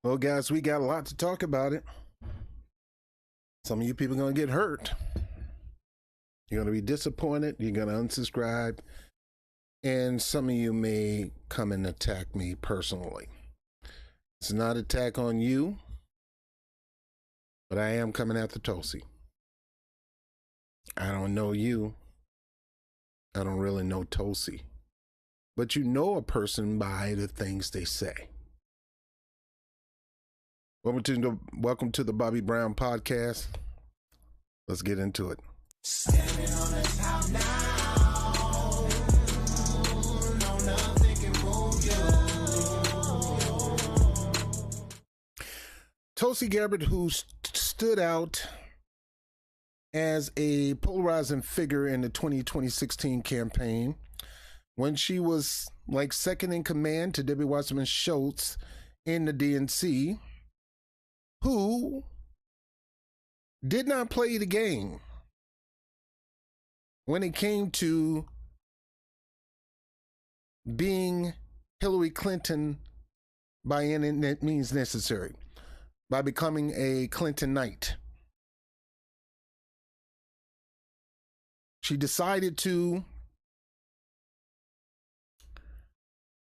Well, guys, we got a lot to talk about it. Some of you people are going to get hurt. You're going to be disappointed. You're going to unsubscribe. And some of you may come and attack me personally. It's not an attack on you, but I am coming after Tulsi. I don't know you. I don't really know Tulsi. But you know a person by the things they say. Welcome to the Bobby Brown podcast. Let's get into it. Standing on the top now. No, nothing can move you. Tulsi Gabbard, who stood out as a polarizing figure in the 2016 campaign when she was like second in command to Debbie Wasserman Schultz in the DNC, who did not play the game when it came to being Hillary Clinton by any means necessary, by becoming a Clintonite. She decided to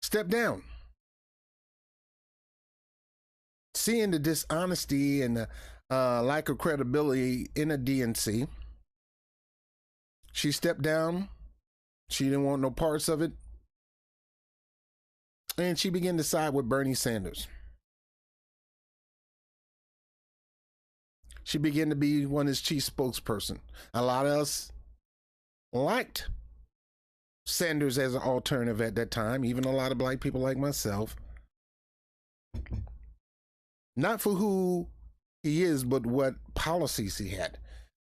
step down. Seeing the dishonesty and the lack of credibility in the DNC, she stepped down. She didn't want no parts of it. And she began to side with Bernie Sanders. She began to be one of his chief spokesperson. A lot of us liked Sanders as an alternative at that time, even a lot of black people like myself. Not for who he is, but what policies he had.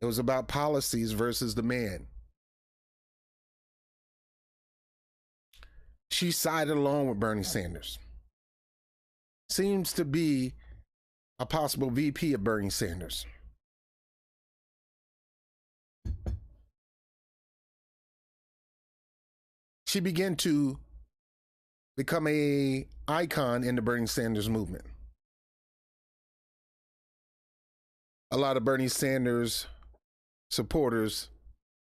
It was about policies versus the man. She sided along with Bernie Sanders. Seems to be a possible VP of Bernie Sanders. She began to become an icon in the Bernie Sanders movement. A lot of Bernie Sanders supporters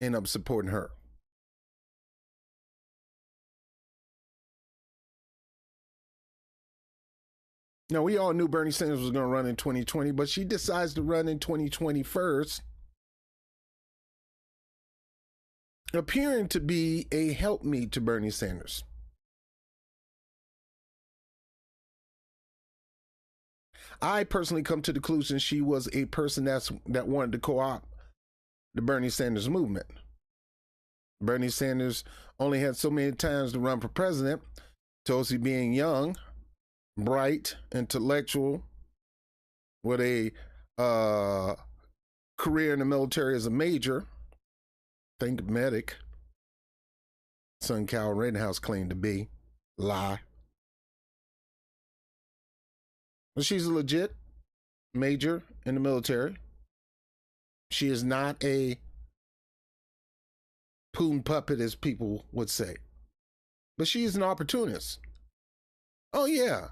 end up supporting her. Now, we all knew Bernie Sanders was going to run in 2020, but she decides to run in 2020 first, appearing to be a helpmeet to Bernie Sanders. I personally come to the conclusion she was a person that wanted to co-opt the Bernie Sanders movement. Bernie Sanders only had so many times to run for president. Tulsi being young, bright, intellectual, with a career in the military as a major, think medic. Son Kyle Rittenhouse claimed to be. Lie. But she's a legit major in the military. She is not a poon puppet, as people would say. But she is an opportunist. Oh, yeah.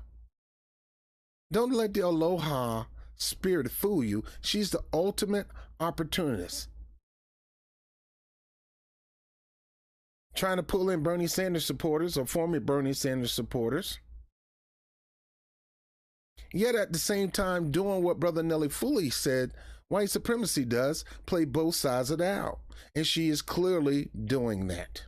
Don't let the aloha spirit fool you. She's the ultimate opportunist. Trying to pull in Bernie Sanders supporters or former Bernie Sanders supporters. Yet at the same time doing what Brother Nelly Foley said white supremacy does, play both sides of the aisle. And she is clearly doing that.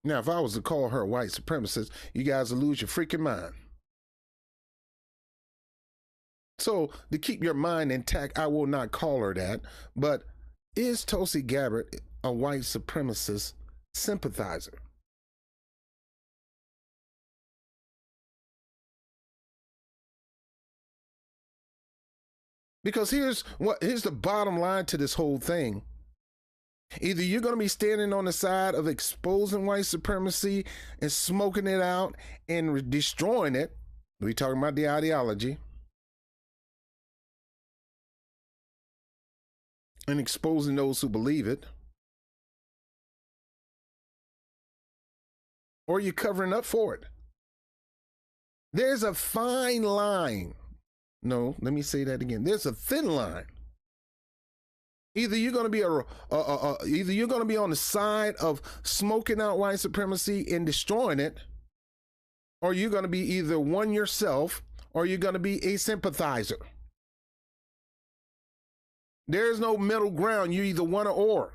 Now, if I was to call her a white supremacist, you guys would lose your freaking mind. So, to keep your mind intact, I will not call her that. But is Tulsi Gabbard a white supremacist sympathizer? Because here's the bottom line to this whole thing. Either you're going to be standing on the side of exposing white supremacy and smoking it out and destroying it. We're talking about the ideology. And exposing those who believe it. or you're covering up for it. There's a fine line. No, let me say that again. There's a thin line. Either you're going to be either you're going to be on the side of smoking out white supremacy and destroying it, or you're going to be either one yourself, or you're going to be a sympathizer. There's no middle ground. You're either one or.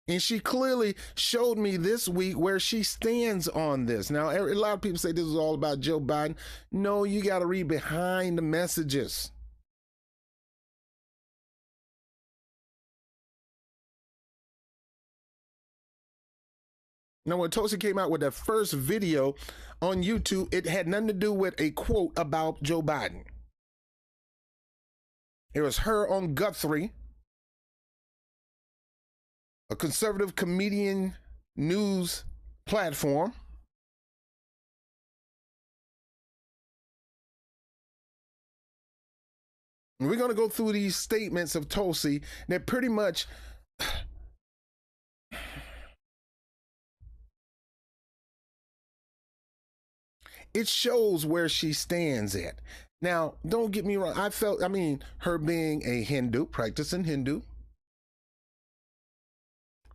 And she clearly showed me this week where she stands on this. Now, a lot of people say this is all about Joe Biden. No, you got to read behind the messages. Now, when Tulsi came out with that first video on YouTube, it had nothing to do with a quote about Joe Biden. It was her on Guthrie, a conservative comedian news platform. And we're going to go through these statements of Tulsi that pretty much it shows where she stands at. Now, don't get me wrong. Her being a Hindu, practicing Hindu,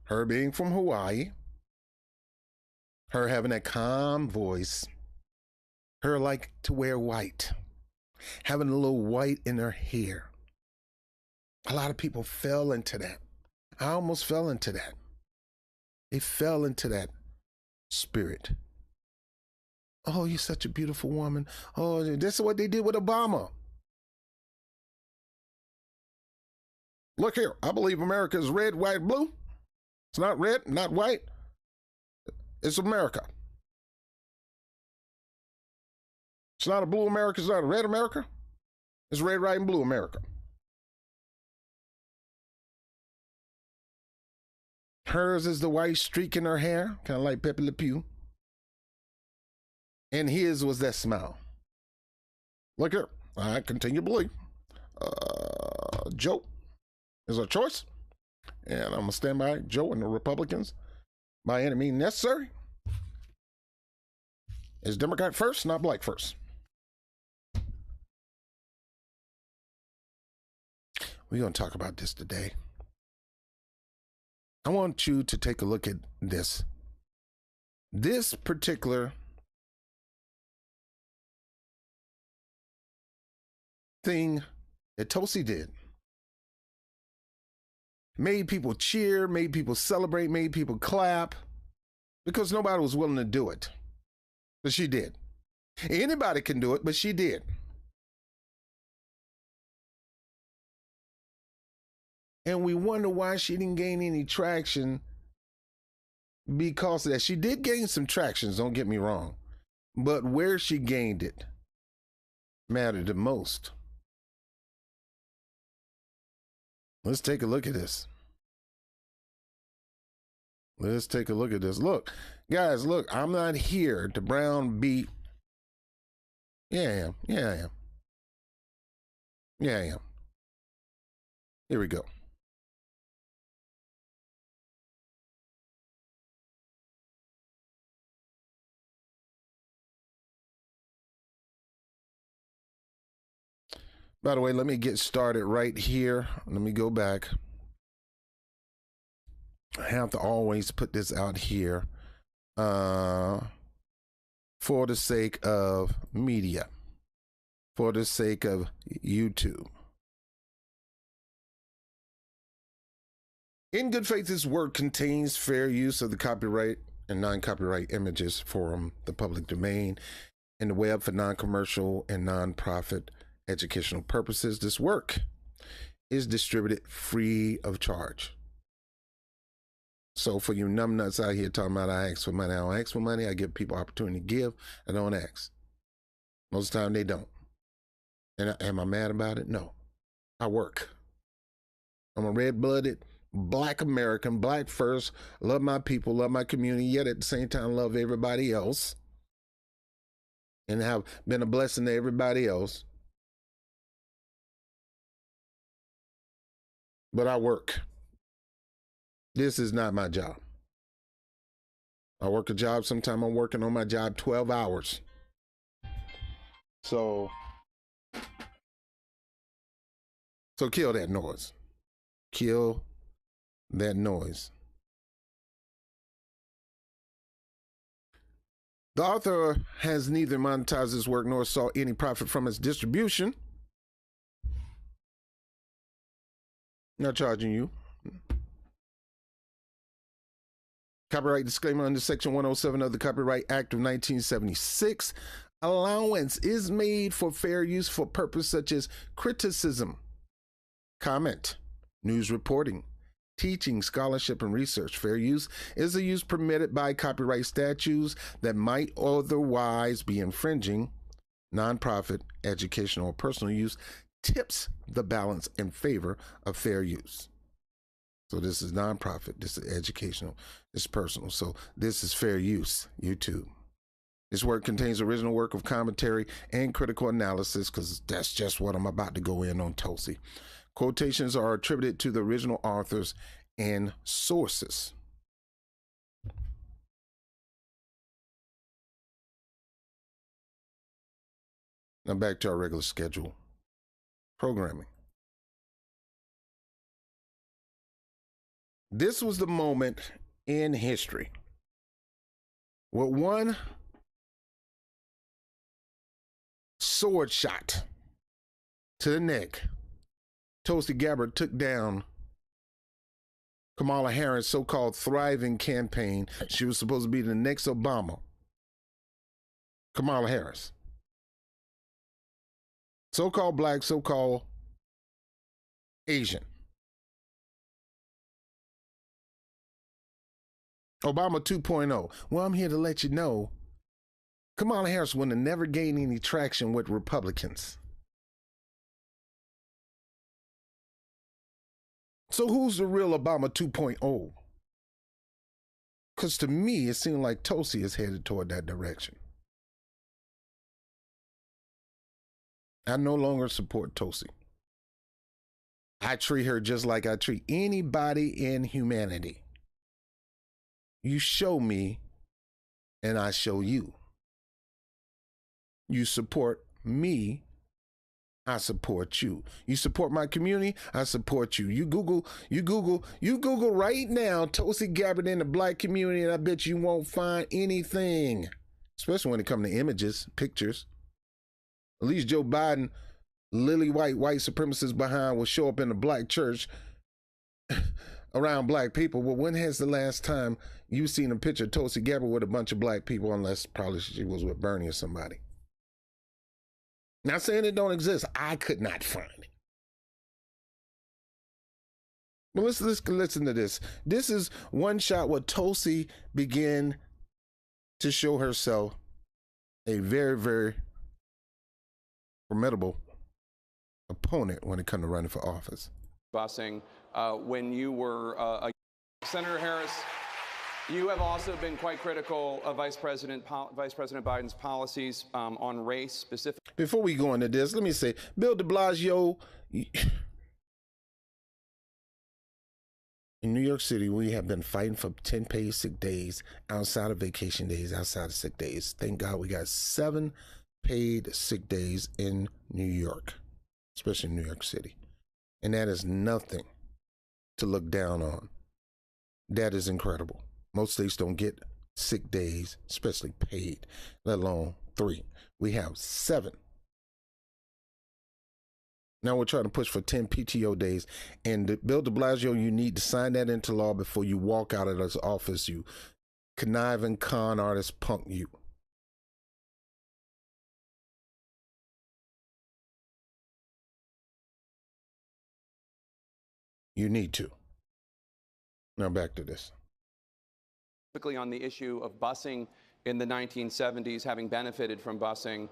her being from Hawaii, her having a calm voice, her like to wear white, having a little white in her hair. A lot of people fell into that. I almost fell into that. They fell into that spirit. Oh, you're such a beautiful woman. Oh, this is what they did with Obama. Look here, I believe America is red, white, blue. It's not red, not white. It's America. It's not a blue America, it's not a red America. It's red, white, and blue America. Hers is the white streak in her hair, kind of like Pepe Le Pew. And his was that smile. Look here, I continue to believe Joe is a choice. And I'm going to stand by Joe and the Republicans by any means necessary. Is Democrat first, not black first. We're going to talk about this today. I want you to take a look at this. This particular thing that Tulsi did made people cheer, made people celebrate, made people clap, because nobody was willing to do it. But she did. Anybody can do it, but she did. And we wonder why she didn't gain any traction because of that. She did gain some traction, don't get me wrong. But where she gained it mattered the most. Let's take a look at this. Let's take a look at this. Look, guys, look, I'm not here to browbeat. Yeah, I am. Yeah, I am. Yeah, I am. Here we go. By the way, let me get started right here. Let me go back. I have to always put this out here for the sake of media, for the sake of YouTube. In good faith, this work contains fair use of the copyright and non-copyright images from the public domain and the web for non-commercial and non-profit educational purposes. This work is distributed free of charge. So for you numbnuts out here talking about I ask for money, I don't ask for money, I give people opportunity to give, I don't ask. Most of the time they don't. And am I mad about it? No. I work. I'm a red-blooded Black American, Black first, love my people, love my community, yet at the same time love everybody else and have been a blessing to everybody else. But I work. This is not my job. I work a job. Sometimes I'm working on my job 12 hours. So kill that noise. Kill that noise. The author has neither monetized his work nor saw any profit from its distribution. Not charging you. Copyright disclaimer under Section 107 of the Copyright Act of 1976. Allowance is made for fair use for purposes such as criticism, comment, news reporting, teaching, scholarship, and research. Fair use is a use permitted by copyright statutes that might otherwise be infringing. Nonprofit, educational, or personal use tips the balance in favor of fair use. So this is nonprofit, this is educational, this is personal. So this is fair use, YouTube. This work contains original work of commentary and critical analysis, because that's just what I'm about to go in on Tulsi. Quotations are attributed to the original authors and sources. Now back to our regular schedule programming. This was the moment in history where one sword shot to the neck, Tulsi Gabbard took down Kamala Harris' so-called thriving campaign. She was supposed to be the next Obama. Kamala Harris. So-called black, so-called Asian. Obama 2.0. Well, I'm here to let you know, Kamala Harris would have never gained any traction with Republicans. So who's the real Obama 2.0? Because to me, it seemed like Tulsi is headed toward that direction. I no longer support Tulsi. I treat her just like I treat anybody in humanity. You show me, and I show you. You support me, I support you. You support my community, I support you. You Google right now, Tulsi Gabbard in the black community, and I bet you won't find anything, especially when it comes to images, pictures. At least Joe Biden, lily white supremacists behind will show up in the black church around black people. Well, when has the last time you seen a picture of Tulsi Gabbard with a bunch of black people, unless probably she was with Bernie or somebody? Not saying it don't exist. I could not find it. But let's listen to this. This is one shot where Tulsi began to show herself a very, very formidable opponent when it comes to running for office. Busing, when you were Senator Harris, you have also been quite critical of Vice President Biden's policies on race specifically. Before we go into this, let me say, Bill de Blasio, in New York City, we have been fighting for 10 paid sick days outside of vacation days, outside of sick days. Thank God we got 7 paid sick days in New York, especially in New York City. And that is nothing to look down on. That is incredible. Most states don't get sick days, especially paid, let alone 3. We have 7. Now we're trying to push for 10 PTO days. And Bill de Blasio, you need to sign that into law before you walk out of this office, you conniving con artist punk you. You need to. Now back to this. Specifically on the issue of busing in the 1970s, having benefited from busing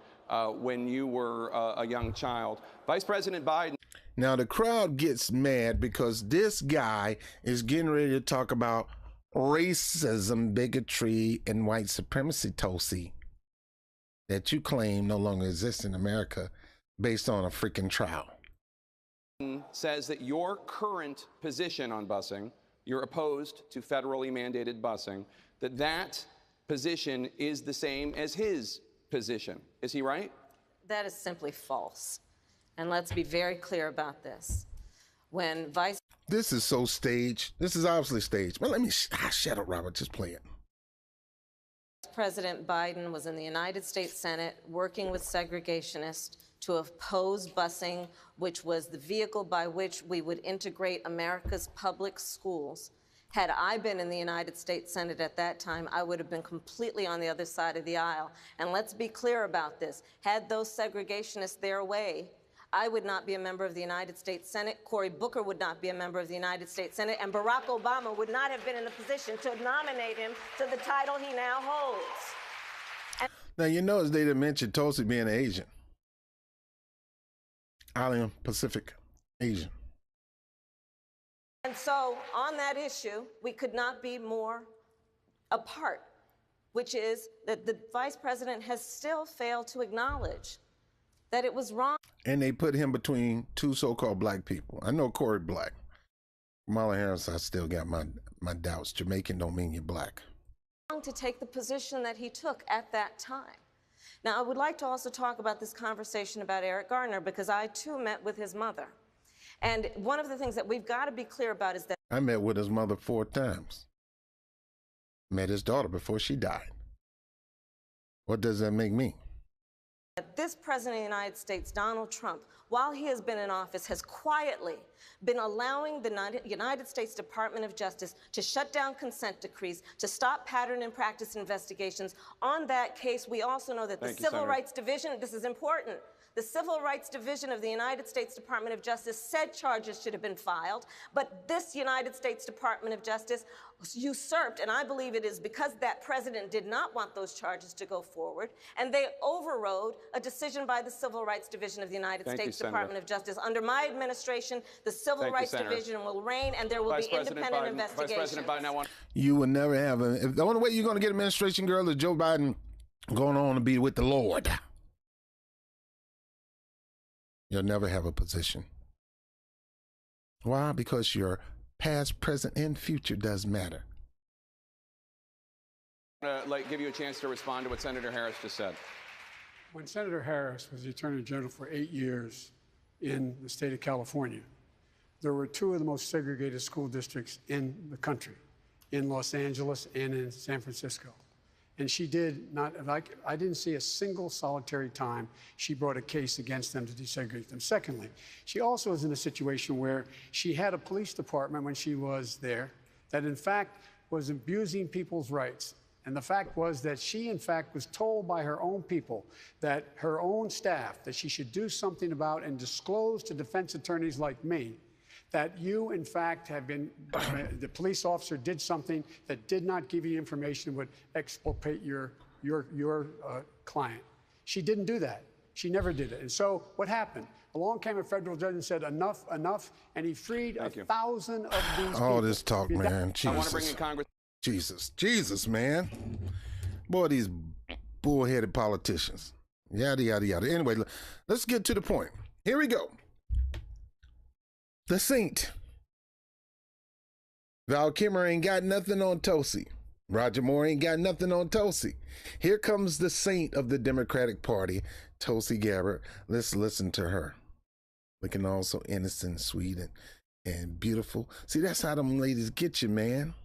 when you were a young child. Vice President Biden. Now the crowd gets mad because this guy is getting ready to talk about racism, bigotry, and white supremacy, Tulsi, that you claim no longer exists in America based on a freaking trial. Says that your current position on busing you're opposed to federally mandated busing, that position is the same as his position. Is he right? That is simply false. And let's be very clear about this. When Vice This is so staged. This is obviously staged. But let me shut up, Robert. Just play it. President Biden was in the United States Senate working with segregationists to oppose busing, which was the vehicle by which we would integrate America's public schools. Had I been in the United States Senate at that time, I would have been completely on the other side of the aisle. And let's be clear about this. Had those segregationists their way, I would not be a member of the United States Senate, Cory Booker would not be a member of the United States Senate, and Barack Obama would not have been in a position to nominate him to the title he now holds. Now, you notice they didn't mention Tulsi being an Asian. Island Pacific Asian. And so on that issue, we could not be more apart, which is that the vice president has still failed to acknowledge that it was wrong. And they put him between two so-called black people. I know Cory black. Kamala Harris, I still got my doubts. Jamaican don't mean you're black. To take the position that he took at that time. Now, I would like to also talk about this conversation about Eric Garner, because I, too, met with his mother. And one of the things that we've got to be clear about is that I met with his mother 4 times. Met his daughter before she died. What does that make me? this president of the United States, Donald Trump, while he has been in office, has quietly been allowing the United States Department of Justice to shut down consent decrees, to stop pattern and practice investigations. On that case, we also know that the Civil Rights Division, this is important, the Civil Rights Division of the United States Department of Justice said charges should have been filed, but this United States Department of Justice usurped, and I believe it is because that president did not want those charges to go forward, and they overrode a decision by the Civil Rights Division of the United States Department of Justice. Under my administration, the Civil Rights Division will reign, and there will be independent investigations. Vice President Biden, I want... You will never have the only way you're going to get administration, girl, is Joe Biden going on to be with the Lord. You'll never have a position. Why? Because your past, present, and future does matter. Give you a chance to respond to what Senator Harris just said. When Senator Harris was the Attorney General for 8 years in the state of California, there were two of the most segregated school districts in the country, in Los Angeles and in San Francisco. And she did not, I didn't see a single solitary time she brought a case against them to desegregate them. Secondly, she also was in a situation where she had a police department when she was there that in fact was abusing people's rights. And the fact was that she, in fact, was told by her own people, that her own staff, that she should do something about and disclose to defense attorneys like me that you, in fact, have been, the police officer did something that did not give you information that would exculpate your client. She didn't do that. She never did it. And so what happened? Along came a federal judge and said, enough, enough, and he freed 1,000 of these people. All this talk, man. Jesus. I want to bring in Congress. Jesus, man. Boy, these bullheaded politicians. Yada, yada, yada. Anyway, let's get to the point. Here we go. The Saint. Val Kilmer ain't got nothing on Tulsi. Roger Moore ain't got nothing on Tulsi. Here comes the saint of the Democratic Party, Tulsi Gabbard. Let's listen to her. Looking all so innocent, sweet, and beautiful. See, that's how them ladies get you, man.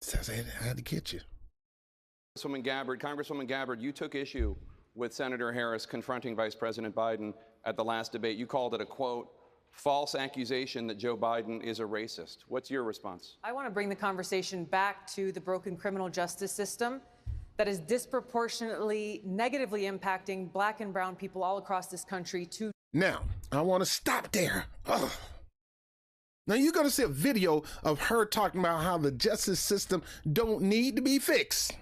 That's how to get you. Congresswoman Gabbard, you took issue with Senator Harris confronting Vice President Biden at the last debate. You called it a, quote, false accusation that Joe Biden is a racist. What's your response? I want to bring the conversation back to the broken criminal justice system that is disproportionately negatively impacting black and brown people all across this country. Now, I want to stop there. Ugh. Now, you're going to see a video of her talking about how the justice system don't need to be fixed.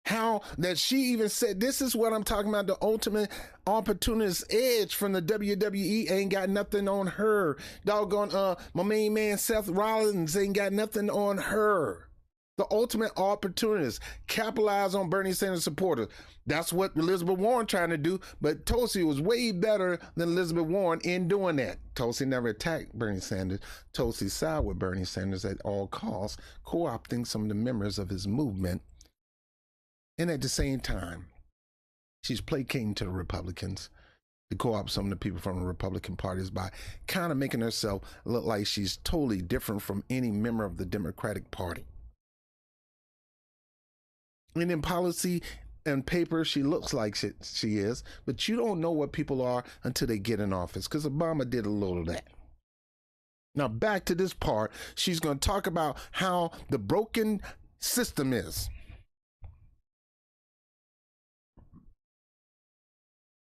How that she even said, this is what I'm talking about, the ultimate opportunist edge from the WWE ain't got nothing on her. Doggone, my main man Seth Rollins ain't got nothing on her. The ultimate opportunist. Capitalize on Bernie Sanders supporters. That's what Elizabeth Warren trying to do, but Tulsi was way better than Elizabeth Warren in doing that. Tulsi never attacked Bernie Sanders. Tulsi sided with Bernie Sanders at all costs, co-opting some of the members of his movement. And at the same time, she's placating to the Republicans to co-opt some of the people from the Republican parties by kind of making herself look like she's totally different from any member of the Democratic Party. And in policy and paper, she looks like she is, but you don't know what people are until they get in office, because Obama did a little of that. Now, back to this part, she's going to talk about how the broken system is.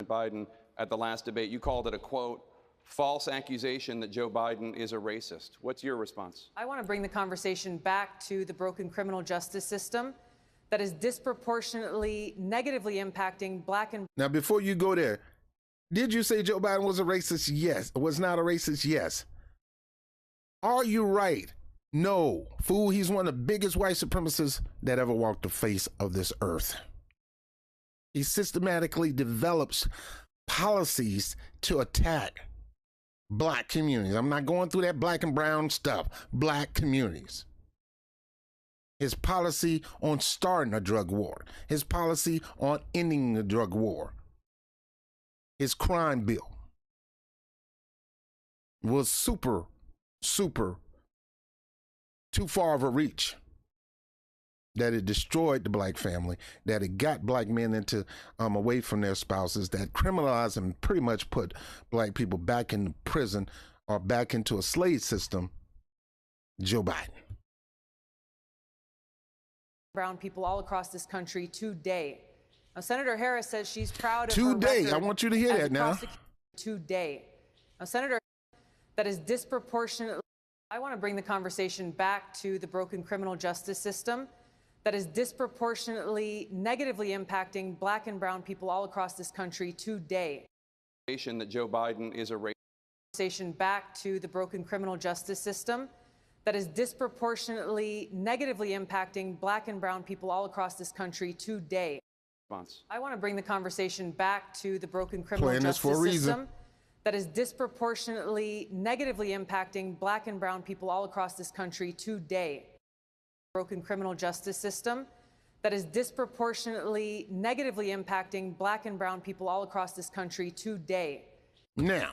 Biden at the last debate, you called it a, quote, false accusation that Joe Biden is a racist. What's your response? I want to bring the conversation back to the broken criminal justice system that is disproportionately negatively impacting black and... Now, before you go there, did you say Joe Biden was a racist? Yes. Was not a racist? Yes. Are you right? No. Fool, he's one of the biggest white supremacists that ever walked the face of this earth. He systematically develops policies to attack black communities. I'm not going through that black and brown stuff. Black communities. His policy on starting a drug war. His policy on ending the drug war. His crime bill was super too far of a reach. That it destroyed the black family, that it got black men into away from their spouses, that criminalized and pretty much put black people back in prison or back into a slave system. Joe Biden. Brown people all across this country today. Now, Senator Harris says she's proud of today. Her I want you to hear that now. Today. Now, Senator, that is disproportionately. I want to bring the conversation back to the broken criminal justice system that is disproportionately negatively impacting black and brown people all across this country today. That Joe Biden is a racist. Conversation back to the broken criminal justice system that is disproportionately negatively impacting black and brown people all across this country today. I want to bring the conversation back to the broken criminal justice system that is disproportionately negatively impacting black and brown people all across this country today. Broken criminal justice system that is disproportionately negatively impacting black and brown people all across this country today. Now,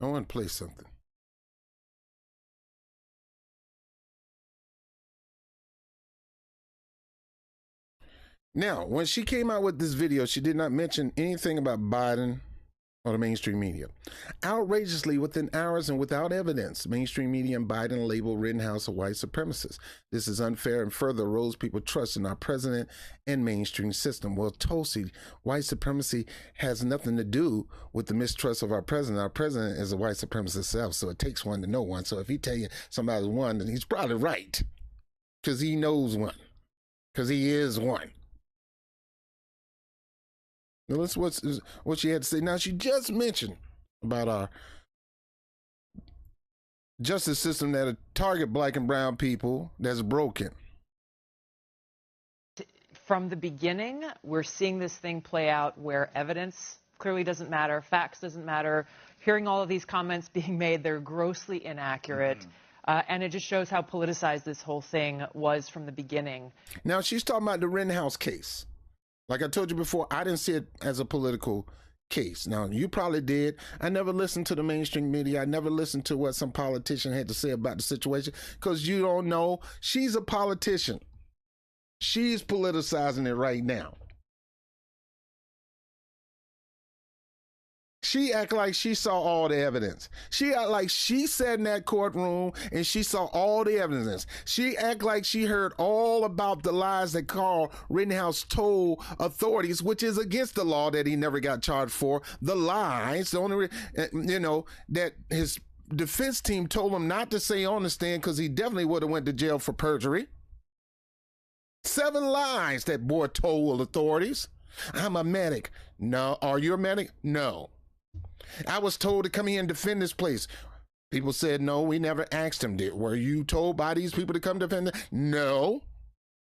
I want to play something. Now, when she came out with this video, she did not mention anything about Biden or the mainstream media. Outrageously, within hours and without evidence, mainstream media and Biden labeled Rittenhouse a white supremacist. This is unfair and further erodes people's trust in our president and mainstream system. Well, Tulsi, white supremacy has nothing to do with the mistrust of our president. Our president is a white supremacist self, so it takes one to know one. So if he tell you somebody's one, then he's probably right, because he knows one, because he is one. Now, let's what she had to say. Now, she just mentioned about our justice system that target black and brown people that's broken. From the beginning, we're seeing this thing play out where evidence clearly doesn't matter, facts doesn't matter. Hearing all of these comments being made, they're grossly inaccurate. And it just shows how politicized this whole thing was from the beginning. Now, she's talking about the Rittenhouse case. Like I told you before, I didn't see it as a political case. Now, you probably did. I never listened to the mainstream media. I never listened to what some politician had to say about the situation, because you don't know. She's a politician. She's politicizing it right now. She act like she saw all the evidence. She act like she sat in that courtroom and she saw all the evidence. She act like she heard all about the lies that Carl Rittenhouse told authorities, which is against the law that he never got charged for. The lies, the only, that his defense team told him not to say on the stand, because he definitely would have went to jail for perjury. 7 lies that boy told authorities. I'm a medic. No. Are you a medic? No. I was told to come here and defend this place. People said, no, we never asked him. Were you told by these people to come defend him? No.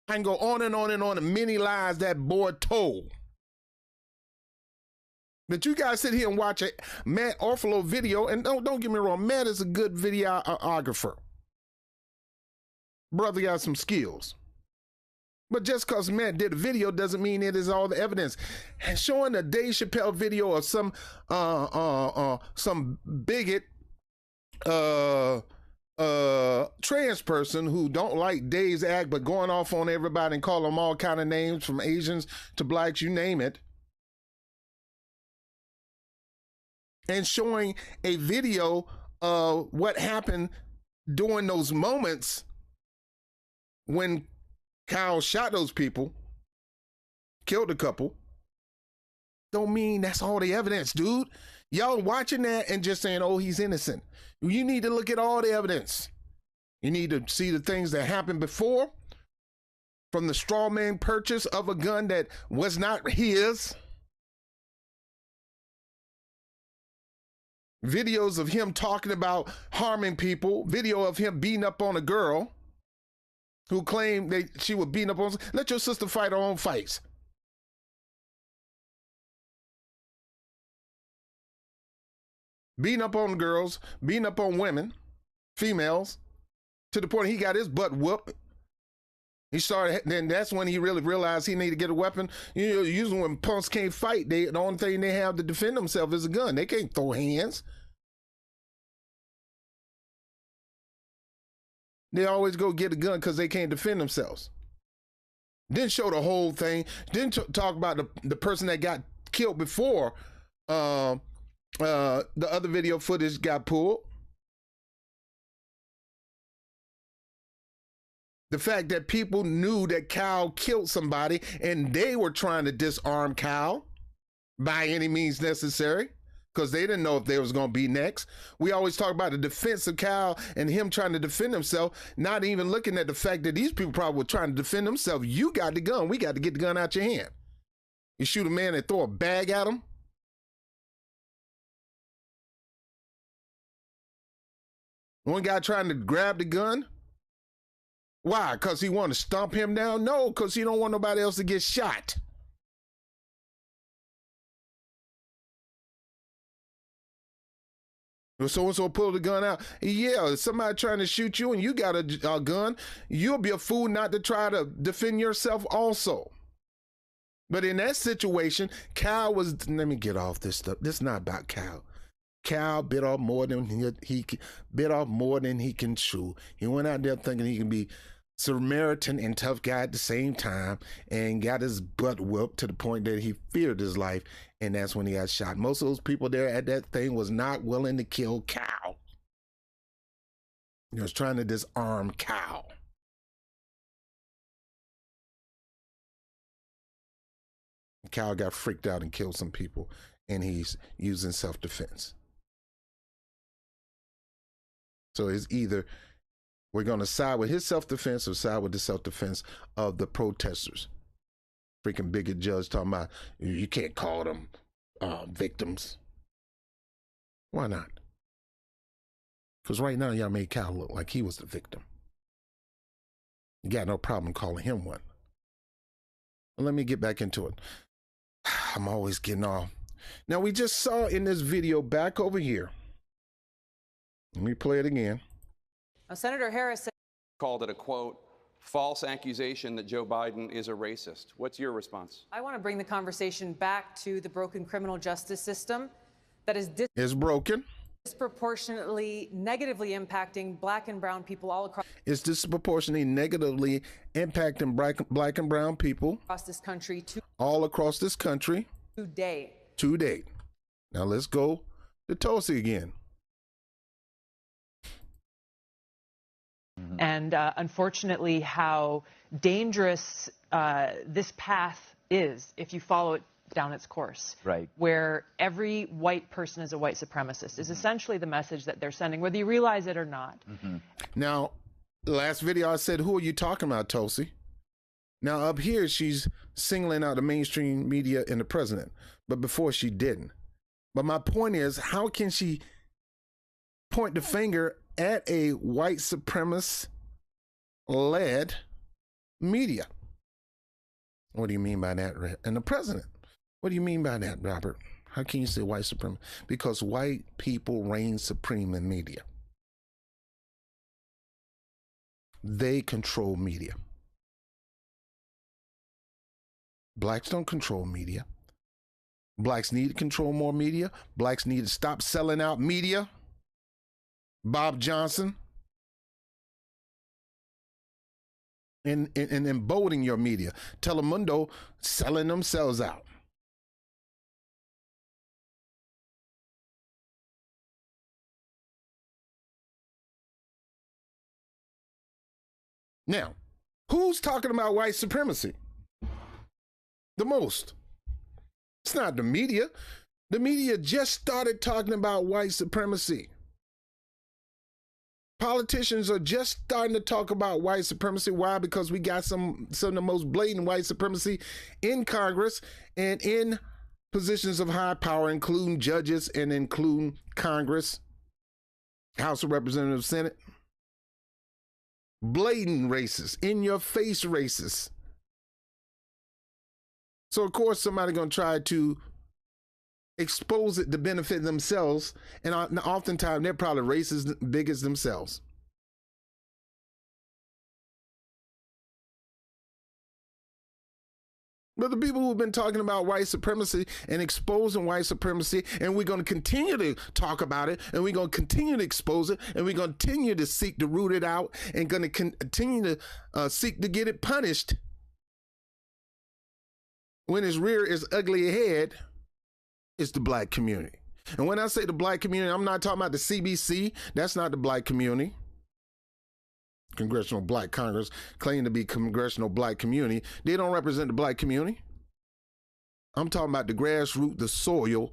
I can go on and on and on the many lies that boy told. But you guys sit here and watch a Matt Orfalo video, and don't get me wrong, Matt is a good videographer. Brother got some skills. But just because Matt did a video doesn't mean it is all the evidence. And showing a Dave Chappelle video of some bigot trans person who don't like Dave's act but going off on everybody and call them all kind of names, from Asians to blacks, you name it. And showing a video of what happened during those moments when Kyle shot those people, killed a couple, don't mean that's all the evidence, dude. Y'all watching that and just saying, oh, he's innocent. You need to look at all the evidence. You need to see the things that happened before, from the straw man purchase of a gun that was not his. Videos of him talking about harming people. Video of him beating up on a girl who claimed that she was beating up on. Let your sister fight her own fights. Beating up on girls, beating up on women, females, to the point he got his butt whooped. He started, then that's when he really realized he needed to get a weapon. You know, usually when punks can't fight, the only thing they have to defend themselves is a gun. They can't throw hands. They always go get a gun because they can't defend themselves. Didn't show the whole thing. Didn't talk about the person that got killed before the other video footage got pulled. The fact that people knew that Kyle killed somebody and they were trying to disarm Kyle by any means necessary because they didn't know if they was going to be next. We always talk about the defense of Kyle and him trying to defend himself, not even looking at the fact that these people probably were trying to defend themselves. You got the gun. We got to get the gun out your hand. You shoot a man and throw a bag at him. One guy trying to grab the gun. Why? Because he want to stomp him down? No, because he don't want nobody else to get shot. So-and-so pull the gun out. Yeah, if somebody trying to shoot you and you got a gun, you'll be a fool not to try to defend yourself also. But in that situation, Kyle was, let me get off this stuff. This is not about Kyle. Kyle bit off more than he bit off more than he can chew. He went out there thinking he can be Samaritan and tough guy at the same time, and got his butt whooped to the point that he feared his life, and that's when he got shot. Most of those people there at that thing was not willing to kill Kyle. He was trying to disarm Kyle. Kyle got freaked out and killed some people, and he's using self-defense. So it's either we're going to side with his self-defense or side with the self-defense of the protesters. Freaking bigot judge talking about you can't call them victims. Why not? Because right now y'all made Kyle look like he was the victim. You got no problem calling him one. Well, let me get back into it. I'm always getting off. Now, we just saw in this video back over here. Let me play it again. Senator Harris called it a, quote, false accusation that Joe Biden is a racist. What's your response? I want to bring the conversation back to the broken criminal justice system that is broken. Disproportionately negatively impacting black and brown people all across. It's disproportionately negatively impacting black and brown people across this country. All across this country. To date. Now let's go to Tulsi again. And unfortunately, how dangerous this path is if you follow it down its course. Right. Where every white person is a white supremacist is essentially the message that they're sending, whether you realize it or not. Now, last video I said, who are you talking about, Tulsi? Now, up here, she's singling out the mainstream media and the president. But before, she didn't. But my point is, how can she point the finger at a white supremacist-led media. What do you mean by that, Red? And the president, what do you mean by that, Robert? How can you say white supremacy? Because white people reign supreme in media. They control media. Blacks don't control media. Blacks need to control more media. Blacks need to stop selling out media. Bob Johnson. And emboldening your media. Telemundo selling themselves out. Now, who's talking about white supremacy the most? It's not the media. The media just started talking about white supremacy. Politicians are just starting to talk about white supremacy. Why? Because we got some of the most blatant white supremacy in Congress and in positions of high power, including judges and including Congress, House of Representatives, Senate. Blatant racist, in-your-face racist. So, of course, somebody's going to try to expose it to benefit themselves, and oftentimes they're probably racist big as themselves. But the people who've been talking about white supremacy and exposing white supremacy, and we're going to continue to talk about it, and we're going to continue to expose it, and we're going to continue to seek to root it out, and going to continue to seek to get it punished when its rear its ugly head, is the black community. And when I say the black community, I'm not talking about the CBC. That's not the black community. Congressional Black Congress claim to be Congressional Black Community. They don't represent the black community. I'm talking about the grassroots, the soil,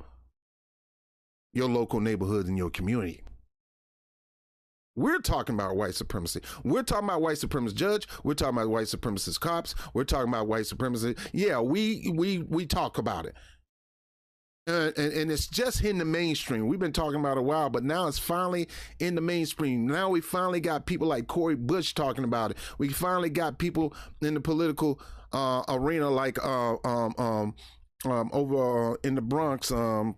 your local neighborhood and your community. We're talking about white supremacy. We're talking about white supremacist judge. We're talking about white supremacist cops. We're talking about white supremacy. Yeah, we talk about it. And it's just in the mainstream. We've been talking about it a while, but now it's finally in the mainstream. Now we finally got people like Cori Bush talking about it. We finally got people in the political arena like over in the Bronx. Can't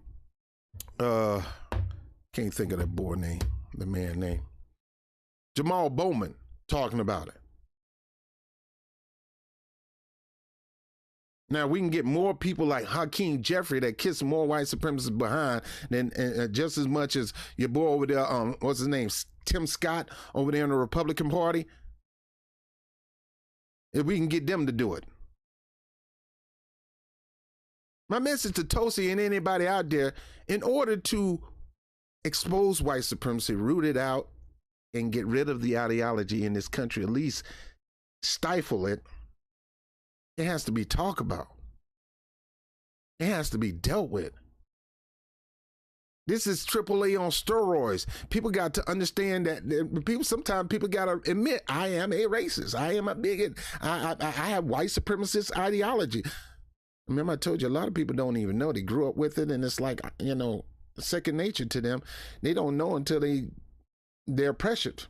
think of that boy name, the man name. Jamal Bowman talking about it. Now, we can get more people like Hakeem Jeffrey that kiss more white supremacists behind than just as much as your boy over there, what's his name, Tim Scott over there in the Republican Party. If we can get them to do it. My message to Tulsi and anybody out there, in order to expose white supremacy, root it out, and get rid of the ideology in this country, at least stifle it, it has to be talked about. It has to be dealt with. This is AAA on steroids. People got to understand that sometimes people got to admit, I am a racist. I am a bigot. I have white supremacist ideology. Remember, I told you a lot of people don't even know. They grew up with it, and it's like, second nature to them. They don't know until they're pressured.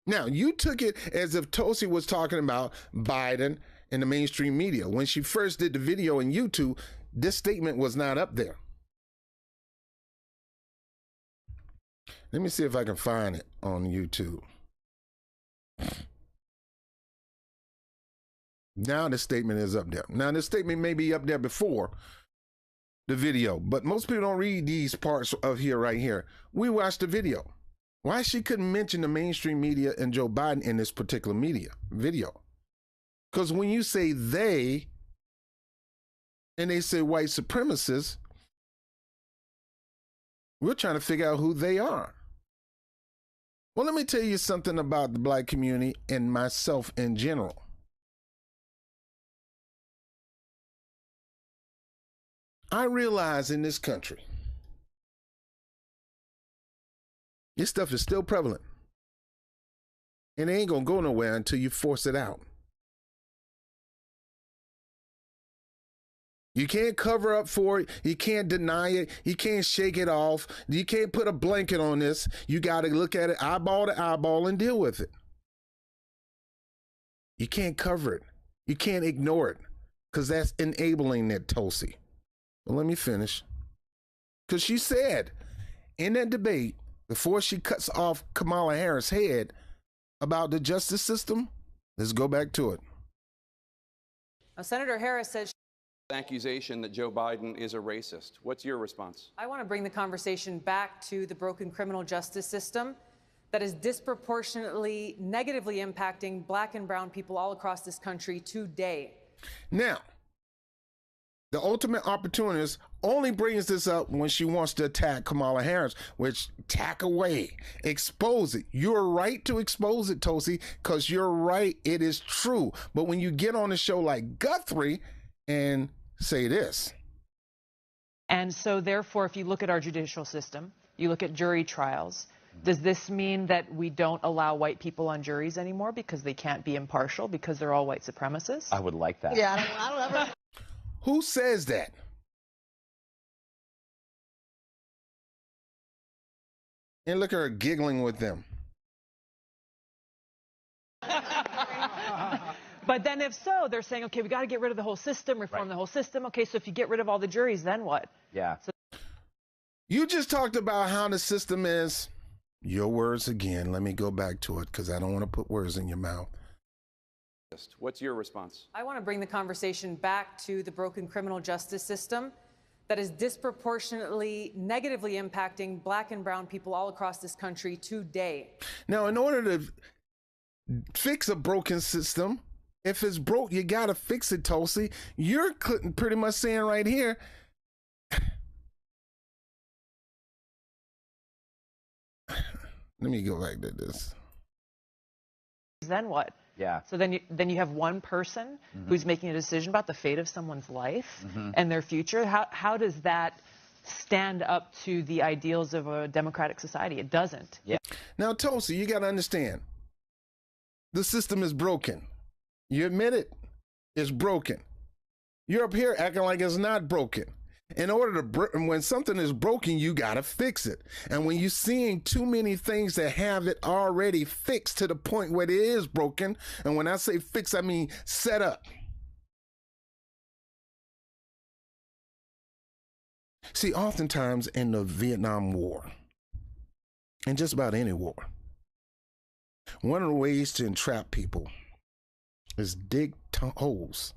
Now, you took it as if Tulsi was talking about Biden in the mainstream media. When she first did the video on YouTube, this statement was not up there. Let me see if I can find it on YouTube. Now the statement is up there. Now, this statement may be up there before the video, but most people don't read these parts of here right here. We watched the video. Why she couldn't mention the mainstream media and Joe Biden in this particular video? Because when you say they, and they say white supremacists, we're trying to figure out who they are. Well, let me tell you something about the black community and myself in general. I realize in this country, this stuff is still prevalent. And it ain't going to go nowhere until you force it out. You can't cover up for it. You can't deny it. You can't shake it off. You can't put a blanket on this. You got to look at it eyeball to eyeball and deal with it. You can't cover it. You can't ignore it, because that's enabling it, Tulsi. But let me finish. Because she said in that debate, before she cuts off Kamala Harris' head about the justice system, let's go back to it. Now, Senator Harris said accusation that Joe Biden is a racist. What's your response? I want to bring the conversation back to the broken criminal justice system that is disproportionately negatively impacting black and brown people all across this country today. Now, the ultimate opportunist only brings this up when she wants to attack Kamala Harris, which tack away, expose it. You're right to expose it, Tulsi, because you're right. It is true. But when you get on a show like Guthrie and say this. And so therefore, if you look at our judicial system, you look at jury trials, does this mean that we don't allow white people on juries anymore because they can't be impartial because they're all white supremacists? I would like that. Yeah, I don't ever. Who says that? And look at her giggling with them. But then if so, they're saying, okay, we got to get rid of the whole system, reform the whole system. Okay, so if you get rid of all the juries, then what? Yeah. So You just talked about how the system is. Your words again. Let me go back to it because I don't want to put words in your mouth. What's your response? I want to bring the conversation back to the broken criminal justice system that is disproportionately negatively impacting black and brown people all across this country today. Now, in order to fix a broken system, if it's broke, you got to fix it, Tulsi. You're pretty much saying right here, let me go back to this. then what? Yeah. So then you have one person who's making a decision about the fate of someone's life and their future. How does that stand up to the ideals of a democratic society? It doesn't. Yeah. Now, Tulsi, you got to understand, the system is broken. You admit it. It's broken. You're up here acting like it's not broken. In order to, when something is broken, you got to fix it. And when you're seeing too many things that have it already fixed to the point where it is broken, and when I say fix, I mean set up. See, oftentimes in the Vietnam War, and just about any war, one of the ways to entrap people is dig holes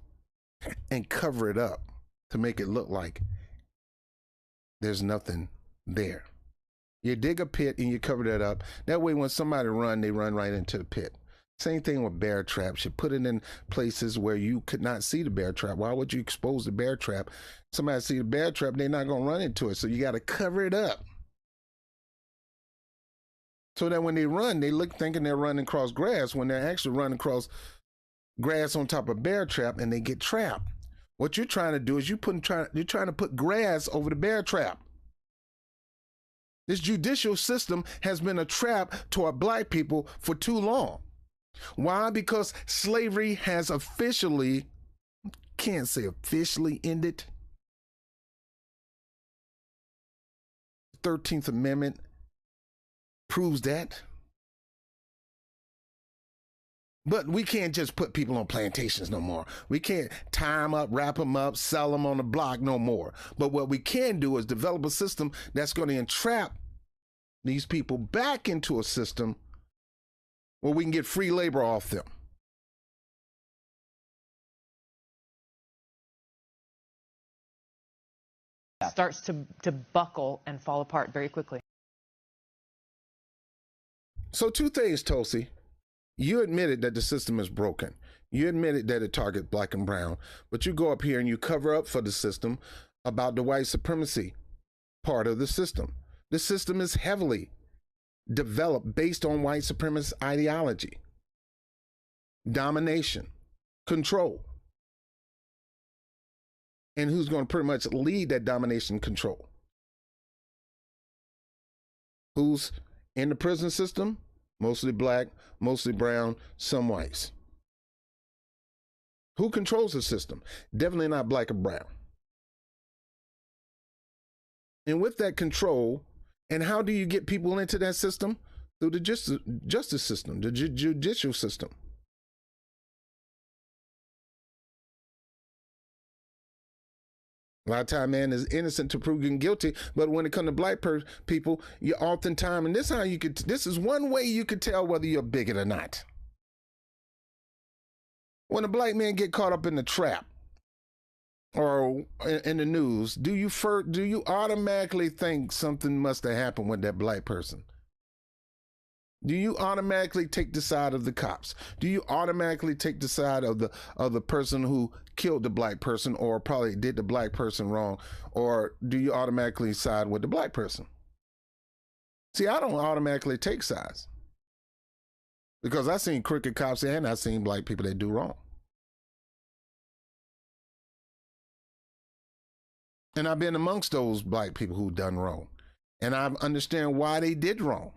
and cover it up to make it look like there's nothing there. You dig a pit and you cover that up. That way when somebody run, they run right into the pit. Same thing with bear traps. You put it in places where you could not see the bear trap. Why would you expose the bear trap? Somebody see the bear trap, they're not going to run into it. So you got to cover it up. So that when they run, they look thinking they're running across grass when they're actually running across grass on top of bear trap and they get trapped. What you're trying to do is you're trying to put grass over the bear trap. This judicial system has been a trap to our black people for too long. Why? Because slavery has officially, can't say officially ended. 13th Amendment proves that. But we can't just put people on plantations no more. We can't tie them up, wrap them up, sell them on the block no more. But what we can do is develop a system that's going to entrap these people back into a system where we can get free labor off them. Starts to buckle and fall apart very quickly. So two things, Tulsi. You admitted that the system is broken. You admitted that it targets black and brown, but you go up here and you cover up for the system about the white supremacy part of the system. The system is heavily developed based on white supremacist ideology, domination, control. And who's going to pretty much lead that domination control? Who's in the prison system? Mostly black, mostly brown, some whites. Who controls the system? Definitely not black or brown. And with that control, and how do you get people into that system? Through the justice system, the judicial system. A lot of time, man is innocent to proven guilty, but when it comes to black people, you oftentimes, and this is one way you could tell whether you're a bigot or not. When a black man get caught up in the trap or in the news, do you automatically think something must have happened with that black person? Do you automatically take the side of the cops? Do you automatically take the side of the person who killed the black person or probably did the black person wrong? Or do you automatically side with the black person? See, I don't automatically take sides because I've seen crooked cops and I've seen black people that do wrong. And I've been amongst those black people who done wrong. And I understand why they did wrong.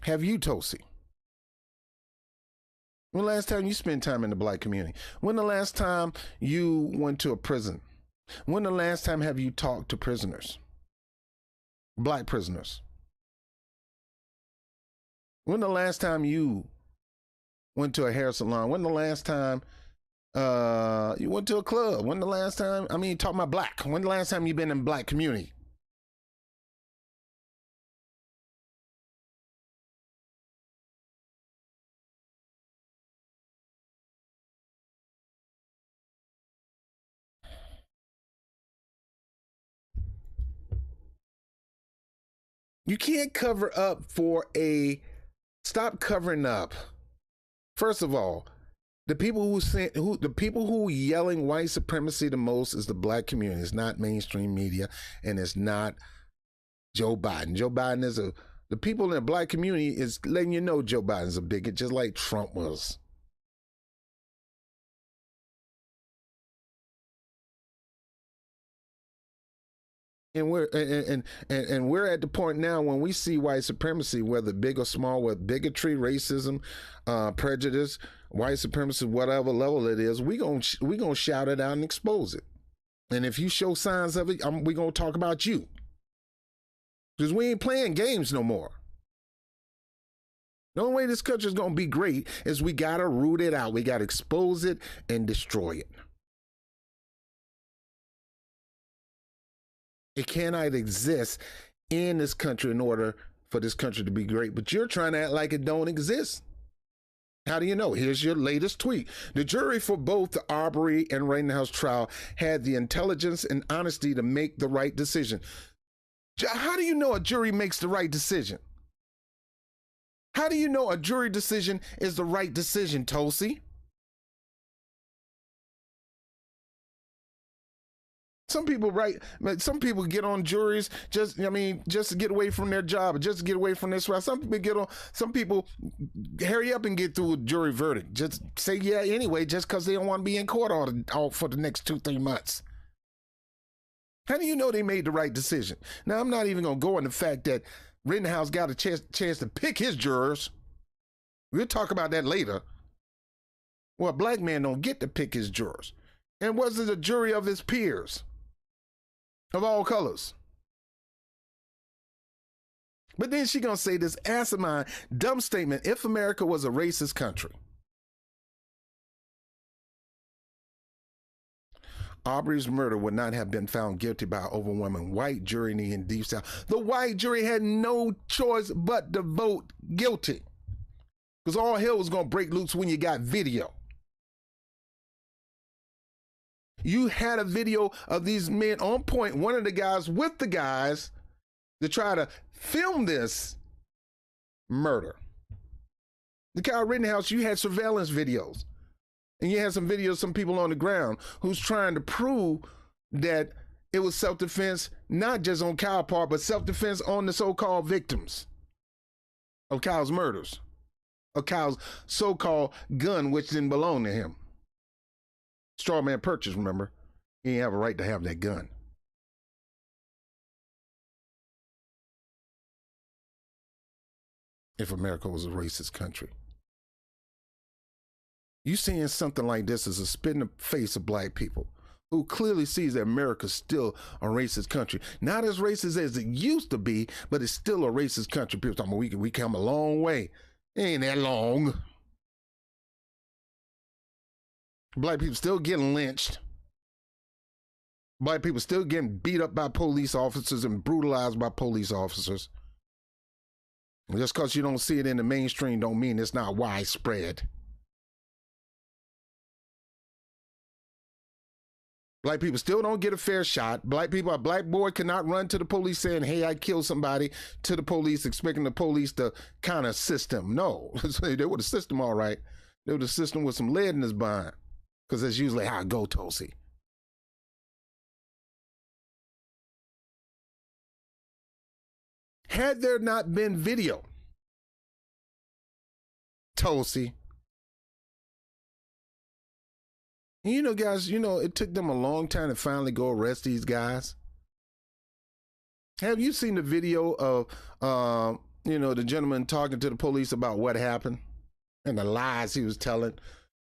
Have you, Tulsi? When the last time you spent time in the black community? When the last time you went to a prison? When the last time have you talked to prisoners? Black prisoners? When the last time you went to a hair salon? When the last time you went to a club? When the last time, talking about black. When the last time you been in black community? You can't cover up stop covering up. First of all, the people who yelling white supremacy the most is the black community. It's not mainstream media, and it's not Joe Biden. Joe Biden is the people in the black community is letting you know Joe Biden's a bigot, just like Trump was. And we're at the point now when we see white supremacy, whether big or small, with bigotry, racism, prejudice, white supremacy, whatever level it is, we gonna shout it out and expose it. And if you show signs of it, we gonna talk about you, because we ain't playing games no more. The only way this country is gonna be great is we gotta root it out. We gotta expose it and destroy it. It cannot exist in this country in order for this country to be great. But you're trying to act like it don't exist. How do you know? Here's your latest tweet. The jury for both the Arbery and Rittenhouse trial had the intelligence and honesty to make the right decision. How do you know a jury makes the right decision? How do you know a jury decision is the right decision, Tulsi? Some people get on juries just to get away from their job, or just to get away from their trial. Some people hurry up and get through a jury verdict. Just say yeah anyway, just because they don't want to be in court all for the next 2-3 months. How do you know they made the right decision? Now, I'm not even going to go on the fact that Rittenhouse got a chance to pick his jurors. We'll talk about that later. Well, a black man don't get to pick his jurors. And was it a jury of his peers? Of all colors. But then she gonna say this asinine, dumb statement, if America was a racist country. Arbery's murder would not have been found guilty by an overwhelming white jury in the Deep South. The white jury had no choice but to vote guilty. Because all hell was gonna break loose when you got video. You had a video of these men on point, one of the guys with the guys to try to film this murder. The Kyle Rittenhouse, you had surveillance videos. And you had some videos, some people on the ground who's trying to prove that it was self-defense, not just on Kyle's part, but self-defense on the so-called victims of Kyle's murders, of Kyle's so-called gun, which didn't belong to him. Straw man purchase, remember? He didn't have a right to have that gun. If America was a racist country. You saying something like this is a spit in the face of black people who clearly sees that America's still a racist country. Not as racist as it used to be, but it's still a racist country. People talking about we come a long way. It ain't that long. Black people still getting lynched. Black people still getting beat up by police officers and brutalized by police officers. Just because you don't see it in the mainstream don't mean it's not widespread. Black people still don't get a fair shot. Black people, a black boy cannot run to the police saying, hey, I killed somebody, to the police, expecting the police to kind of assist him. No, they would assist him all right. They would assist him with some lead in his behind, because that's usually how it go, Tulsi. Had there not been video, Tulsi, you know, guys, you know, it took them a long time to finally go arrest these guys. Have you seen the video of, you know, the gentleman talking to the police about what happened and the lies he was telling?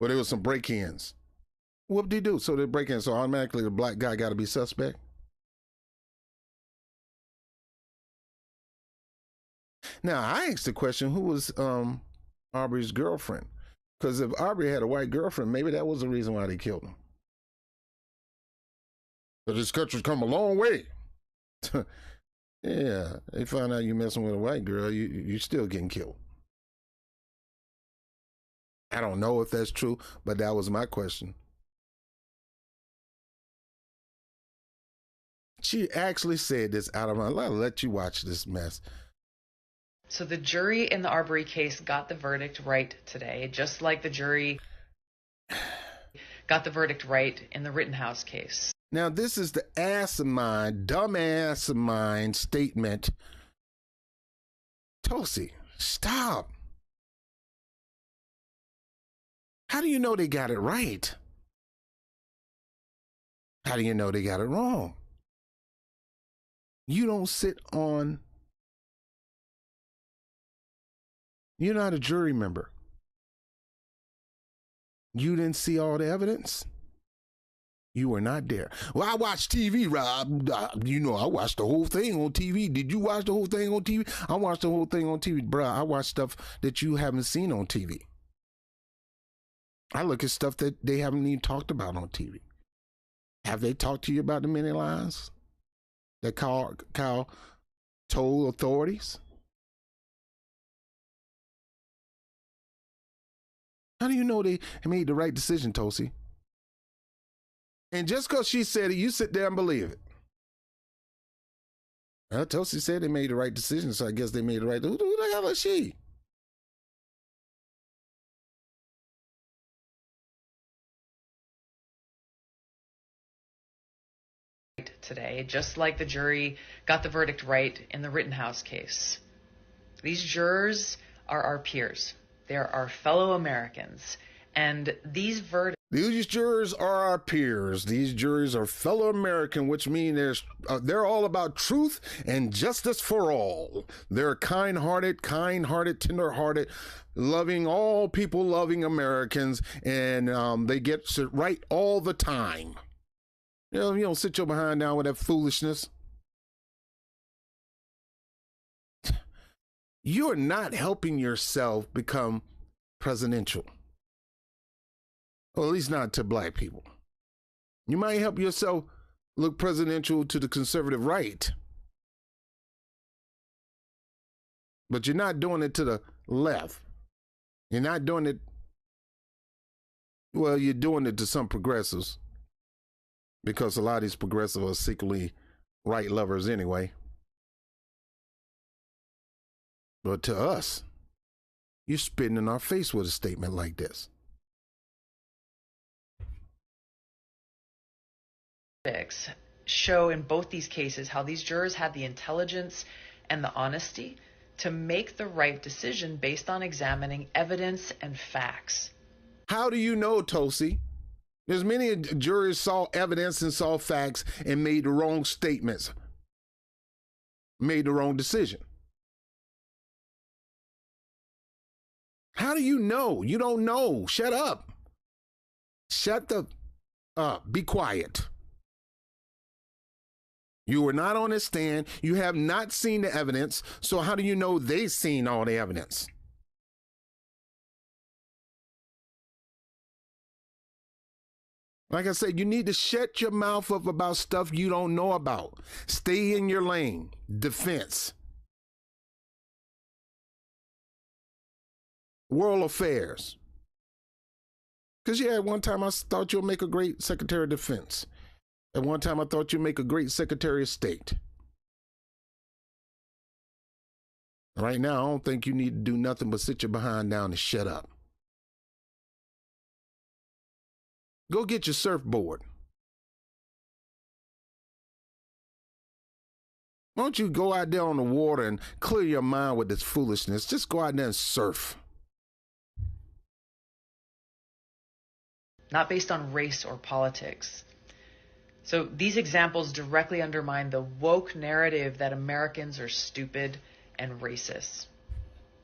Well, there was some break-ins. Whoop-de-doo. So they break in, so automatically the black guy got to be suspect. Now, I asked the question, who was Aubrey's girlfriend? Because if Aubrey had a white girlfriend, maybe that was the reason why they killed him. But this country's come a long way. Yeah, they find out you messing with a white girl, you're still getting killed. I don't know if that's true, but that was my question. She actually said this out of my life. I'll let you watch this mess. So the jury in the Arbery case got the verdict right today, just like the jury got the verdict right in the Rittenhouse case. Now, this is the asinine, dumb asinine statement. Tulsi, stop. How do you know they got it right? How do you know they got it wrong? You don't sit on... You're not a jury member. You didn't see all the evidence. You were not there. Well, I watched TV, Rob. You know, I watched the whole thing on TV. Did you watch the whole thing on TV? I watched the whole thing on TV. Bruh, I watch stuff that you haven't seen on TV. I look at stuff that they haven't even talked about on TV. Have they talked to you about the many lies that Kyle told authorities? How do you know they made the right decision, Tulsi? And just because she said it, you sit there and believe it. Well, Tulsi said they made the right decision, so I guess they made the right. Who the hell is she? Today, just like the jury got the verdict right in the Rittenhouse case. These jurors are our peers. They're our fellow Americans. And these verdicts... These jurors are our peers. These jurors are fellow American, which means they're all about truth and justice for all. They're kind-hearted, tender-hearted, loving all people, loving Americans, and they get it right all the time. You know, you don't sit your behind down with that foolishness. You're not helping yourself become presidential. Well, at least not to black people. You might help yourself look presidential to the conservative right. But you're not doing it to the left. You're not doing it, well, you're doing it to some progressives. Because a lot of these progressives are secretly right lovers anyway. But to us, you're spitting in our face with a statement like this. Show in both these cases how these jurors had the intelligence and the honesty to make the right decision based on examining evidence and facts. How do you know, Tulsi? There's many jurors saw evidence and saw facts and made the wrong statements, made the wrong decision. How do you know? You don't know. Shut up. Shut the up. Be quiet. You were not on the stand. You have not seen the evidence. So how do you know they've seen all the evidence? Like I said, you need to shut your mouth up about stuff you don't know about. Stay in your lane. Defense. World affairs. Because, yeah, at one time I thought you'll make a great Secretary of Defense. At one time I thought you'd make a great Secretary of State. Right now, I don't think you need to do nothing but sit your behind down and shut up. Go get your surfboard. Why don't you go out there on the water and clear your mind with this foolishness? Just go out there and surf. Not based on race or politics. So these examples directly undermine the woke narrative that Americans are stupid and racist.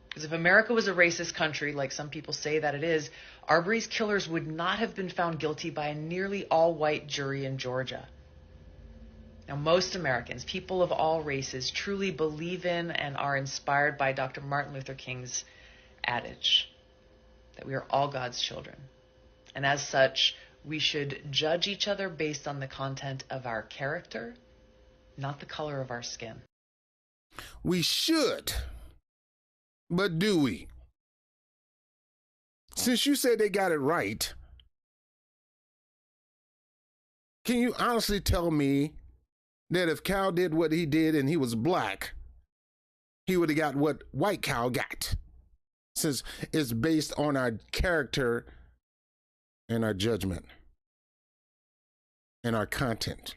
Because if America was a racist country, like some people say that it is, Arbery's killers would not have been found guilty by a nearly all-white jury in Georgia. Now, most Americans, people of all races, truly believe in and are inspired by Dr. Martin Luther King's adage that we are all God's children. And as such, we should judge each other based on the content of our character, not the color of our skin. We should. But do we? Since you said they got it right, can you honestly tell me that if Cal did what he did and he was black, he would have got what white Cal got? Since it's based on our character and our judgment and our content.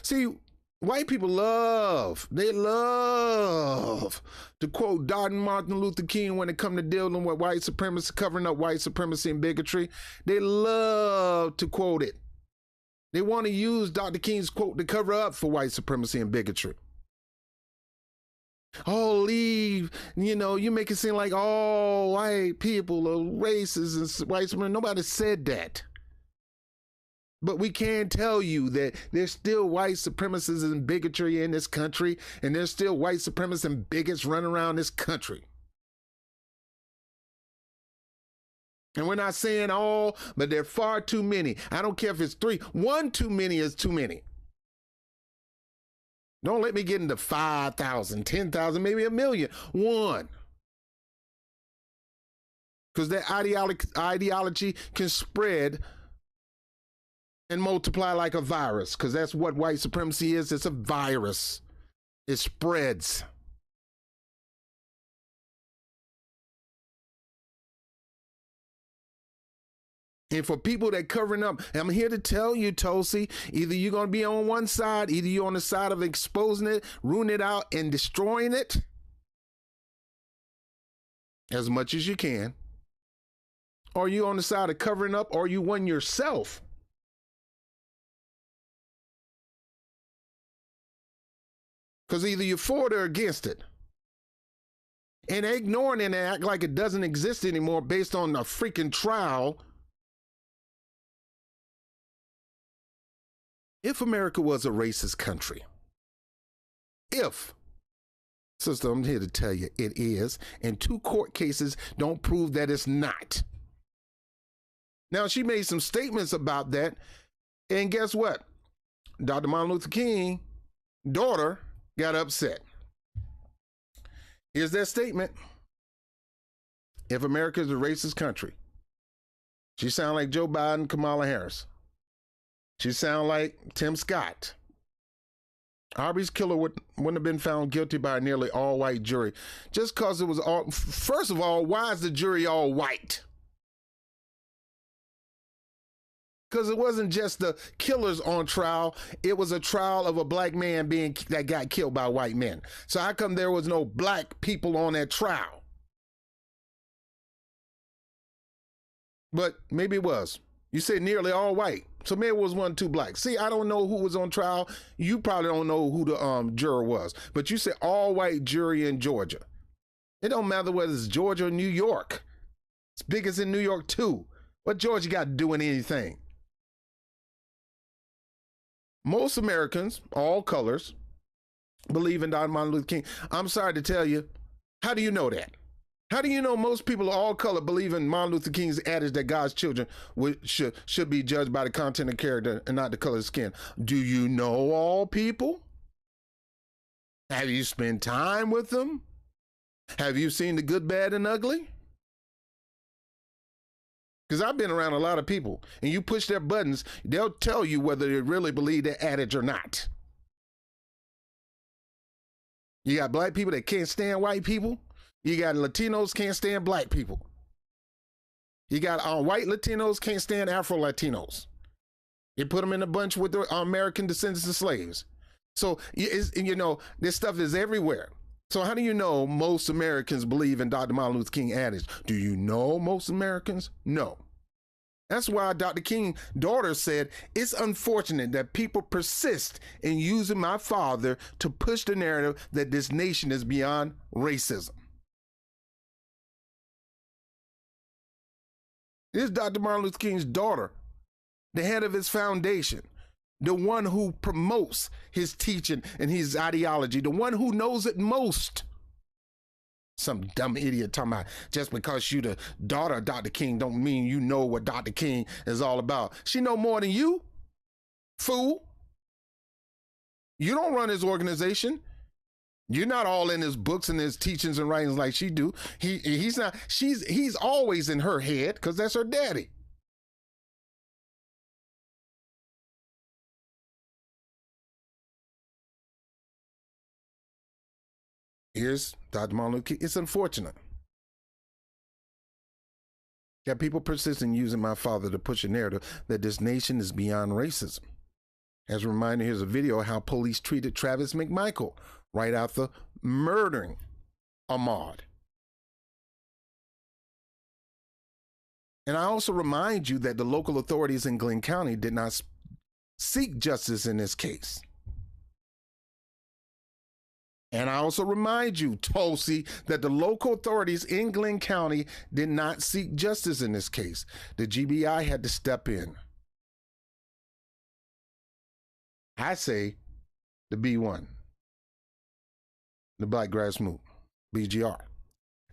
See, white people love to quote Dr. Martin Luther King when it comes to dealing with white supremacy, covering up white supremacy and bigotry. They love to quote it. They want to use Dr. King's quote to cover up for white supremacy and bigotry. Oh, leave, you make it seem like all white people are racist and white supremacy. Nobody said that. But we can tell you that there's still white supremacists and bigotry in this country, and there's still white supremacists and bigots running around this country. And we're not saying all, but there are far too many. I don't care if it's 3. 1 too many is too many. Don't let me get into 5,000, 10,000, maybe 1 million. 1. Because that ideology can spread and multiply like a virus, because that's what white supremacy is. It's a virus. It spreads. And for people that covering up, I'm here to tell you, Tulsi, either you're going to be on one side, either you're on the side of exposing it, rooting it out, and destroying it as much as you can, or you on the side of covering up, or you won yourself. Because either you're for it or against it. And ignoring it and act like it doesn't exist anymore based on a freaking trial. If America was a racist country, sister, I'm here to tell you it is, and 2 court cases don't prove that it's not. Now, she made some statements about that, and guess what? Dr. Martin Luther King's daughter got upset. Here's that statement. If America is a racist country, she sound like Joe Biden, Kamala Harris. She sound like Tim Scott. Arbery's killer wouldn't have been found guilty by a nearly all-white jury. Just because it was all... First of all, why is the jury all white? Because it wasn't just the killers on trial. It was a trial of a black man that got killed by white men. So how come there was no black people on that trial? But maybe it was. You said nearly all white. So maybe it was 1, 2 black. See, I don't know who was on trial. You probably don't know who the juror was. But you said all white jury in Georgia. It don't matter whether it's Georgia or New York. It's big as in New York, too. What Georgia got to do with anything? Most Americans, all colors, believe in Dr. Martin Luther King. I'm sorry to tell you, how do you know that? How do you know most people of all color believe in Martin Luther King's adage that God's children should be judged by the content of character and not the color of skin? Do you know all people? Have you spent time with them? Have you seen the good, bad, and ugly? Because I've been around a lot of people, and you push their buttons, they'll tell you whether they really believe that adage or not. You got black people that can't stand white people. You got Latinos can't stand black people. You got white Latinos can't stand Afro-Latinos. You put them in a bunch with the American descendants of slaves. So, you know, this stuff is everywhere. So how do you know most Americans believe in Dr. Martin Luther King adage? Do you know most Americans? No. That's why Dr. King's daughter said, it's unfortunate that people persist in using my father to push the narrative that this nation is beyond racism. This is Dr. Martin Luther King's daughter, the head of his foundation, the one who promotes his teaching and his ideology, the one who knows it most. Some dumb idiot talking about just because you the daughter of Dr. King don't mean you know what Dr. King is all about. She know more than you, fool. You don't run his organization. You're not all in his books and his teachings and writings like she do. He's not. He's always in her head because that's her daddy. Here's Dr. Martin Luther King. It's unfortunate that people persist in using my father to push a narrative that this nation is beyond racism. As a reminder, here's a video of how police treated Travis McMichael right after murdering Ahmaud. And I also remind you that the local authorities in Glenn County did not seek justice in this case. And I also remind you, Tulsi, that the local authorities in Glenn County did not seek justice in this case. The GBI had to step in. I say the B1, the Black Grass Movement, BGR.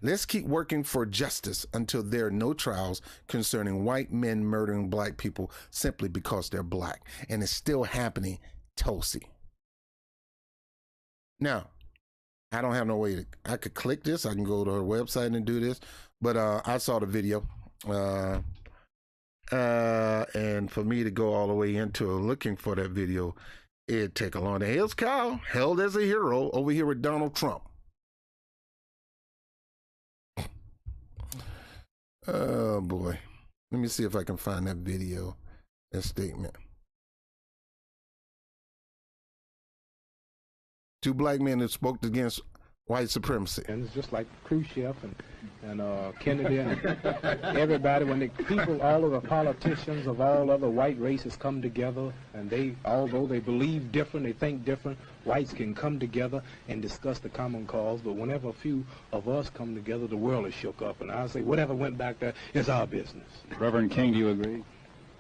Let's keep working for justice until there are no trials concerning white men murdering black people simply because they're black. And it's still happening, Tulsi. Now, I don't have no way to, I could click this. I can go to her website and do this. But I saw the video. And for me to go all the way into looking for that video, it'd take a long time. Here's Kyle, held as a hero over here with Donald Trump. Oh, boy. Let me see if I can find that video, that statement. Two black men that spoke against white supremacy. And it's just like Khrushchev and Kennedy and everybody, when the people, all of the politicians of all other white races come together, and they, although they believe different, they think different, whites can come together and discuss the common cause. But whenever a few of us come together, the world is shook up. And I say, whatever went back there is our business. Reverend King, do you agree?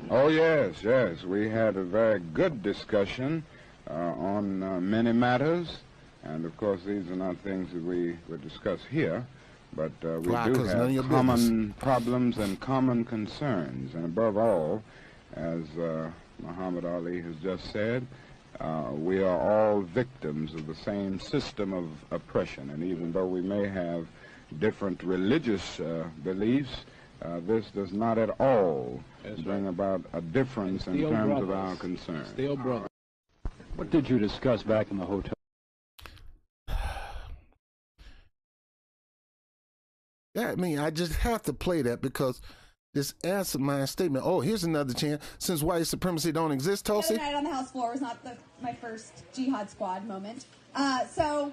Oh, yes, yes. We had a very good discussion on many matters. And, of course, these are not things that we would discuss here. But we do have common problems and common concerns. And above all, as Muhammad Ali has just said, we are all victims of the same system of oppression. And even though we may have different religious beliefs, this does not at all bring about a difference in terms of our concerns. Still brothers. What did you discuss back in the hotel? I mean, I just have to play that because this answered my statement. Oh, here's another chance. Since white supremacy don't exist, Tulsi? The other night on the House floor was not my first Jihad Squad moment. So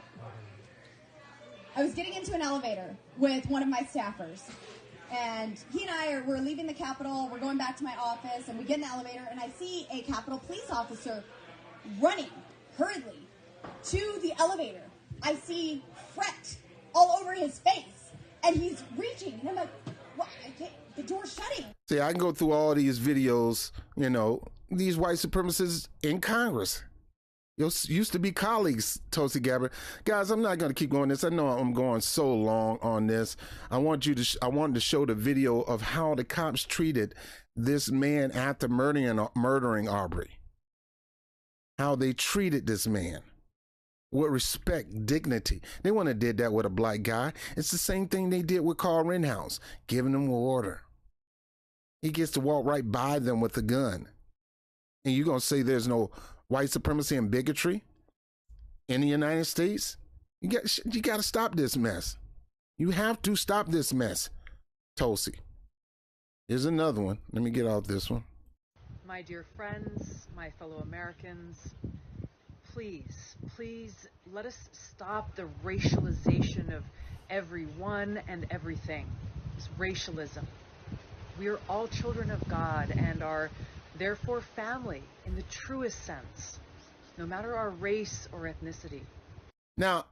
I was getting into an elevator with one of my staffers. And he and I were leaving the Capitol. We're going back to my office. And we get in the elevator. And I see a Capitol police officer running hurriedly to the elevator. I see fret all over his face. And he's reaching, and I'm like, What? I can't, the door's shutting. See, I can go through all these videos, you know, these white supremacists in Congress. Used to be colleagues, Tulsi Gabbard. Guys, I'm not going to keep going this. I know I'm going so long on this. I wanted to show the video of how the cops treated this man after murdering Aubrey. How they treated this man with respect, dignity. They wouldn't have did that with a black guy. It's the same thing they did with Carl Rittenhouse, giving him order. He gets to walk right by them with a gun. And you're going to say there's no white supremacy and bigotry in the United States? You got to stop this mess. You have to stop this mess, Tulsi. Here's another one. Let me get out this one. My dear friends, my fellow Americans, please, please let us stop the racialization of everyone and everything. It's racialism. We are all children of God and are therefore family in the truest sense, no matter our race or ethnicity. Now,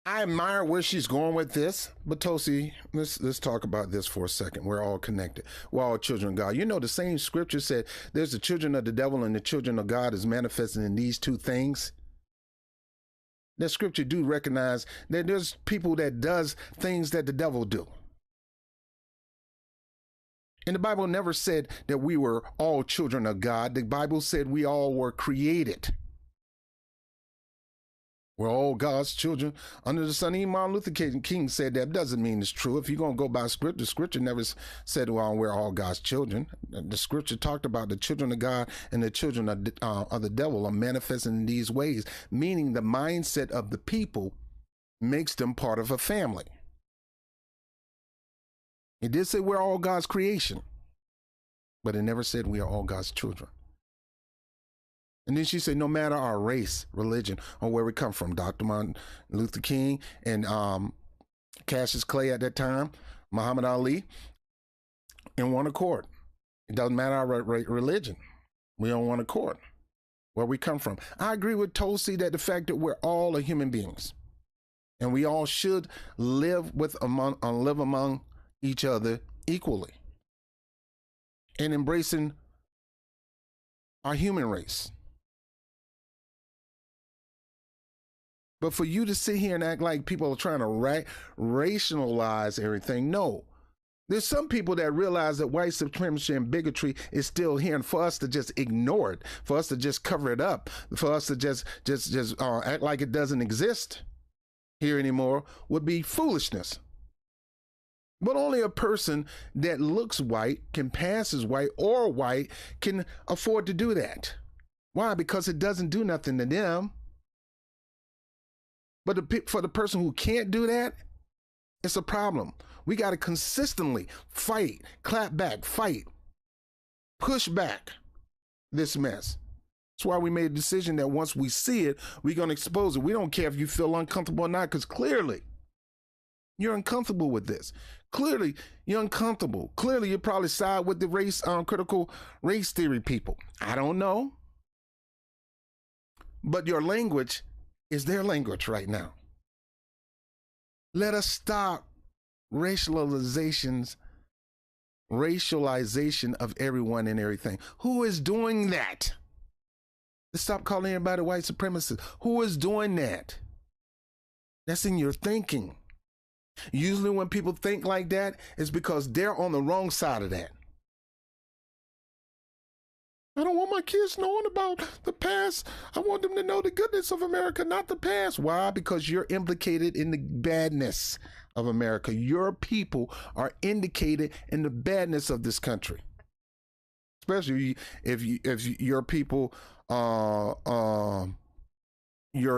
I admire where she's going with this, but Tulsi, let's talk about this for a second. We're all connected. We're all children of God. You know, the same scripture said there's the children of the devil and the children of God is manifested in these two things. That scripture do recognize that there's people that does things that the devil do. And the Bible never said that we were all children of God. The Bible said we all were created. We're all God's children under the sun. Even Martin Luther King said that. Doesn't mean it's true. If you're going to go by scripture, the scripture never said, well, we're all God's children. The scripture talked about the children of God and the children of the devil are manifesting in these ways, meaning the mindset of the people makes them part of a family. It did say we're all God's creation, but it never said we are all God's children. And then she said, no matter our race, religion, or where we come from, Dr. Martin Luther King and Cassius Clay at that time, Muhammad Ali, in one accord. It doesn't matter our religion. We on one accord, where we come from. I agree with Tulsi that the fact that we're all human beings, and we all should live among each other equally and embracing our human race. But for you to sit here and act like people are trying to rationalize everything, no. There's some people that realize that white supremacy and bigotry is still here, and for us to just ignore it, for us to just cover it up, for us to just act like it doesn't exist here anymore would be foolishness. But only a person that looks white, can pass as white or white, can afford to do that. Why? Because it doesn't do nothing to them. But for the person who can't do that, it's a problem. We got to consistently fight, clap back, fight, push back this mess. That's why we made a decision that once we see it, we're going to expose it. We don't care if you feel uncomfortable or not, because clearly you're uncomfortable with this. Clearly, you're uncomfortable. Clearly, you probably side with the critical race theory people. I don't know. But your language is their language right now. Let us stop racialization of everyone and everything. Who is doing that? Let's stop calling everybody white supremacist. Who is doing that? That's in your thinking. Usually when people think like that, it's because they're on the wrong side of that. I don't want my kids knowing about the past. I want them to know the goodness of America, not the past. Why? Because you're implicated in the badness of America. Your people are indicated in the badness of this country. Especially if your people, your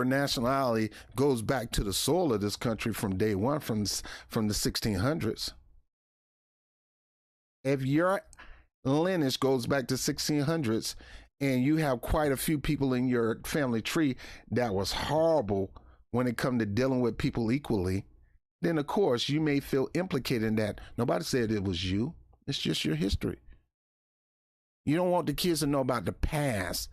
nationality goes back to the soil of this country from day one, from the 1600s. If your lineage goes back to 1600s and you have quite a few people in your family tree that was horrible when it comes to dealing with people equally, then of course you may feel implicated in that. Nobody said it was you. It's just your history. You don't want the kids to know about the past.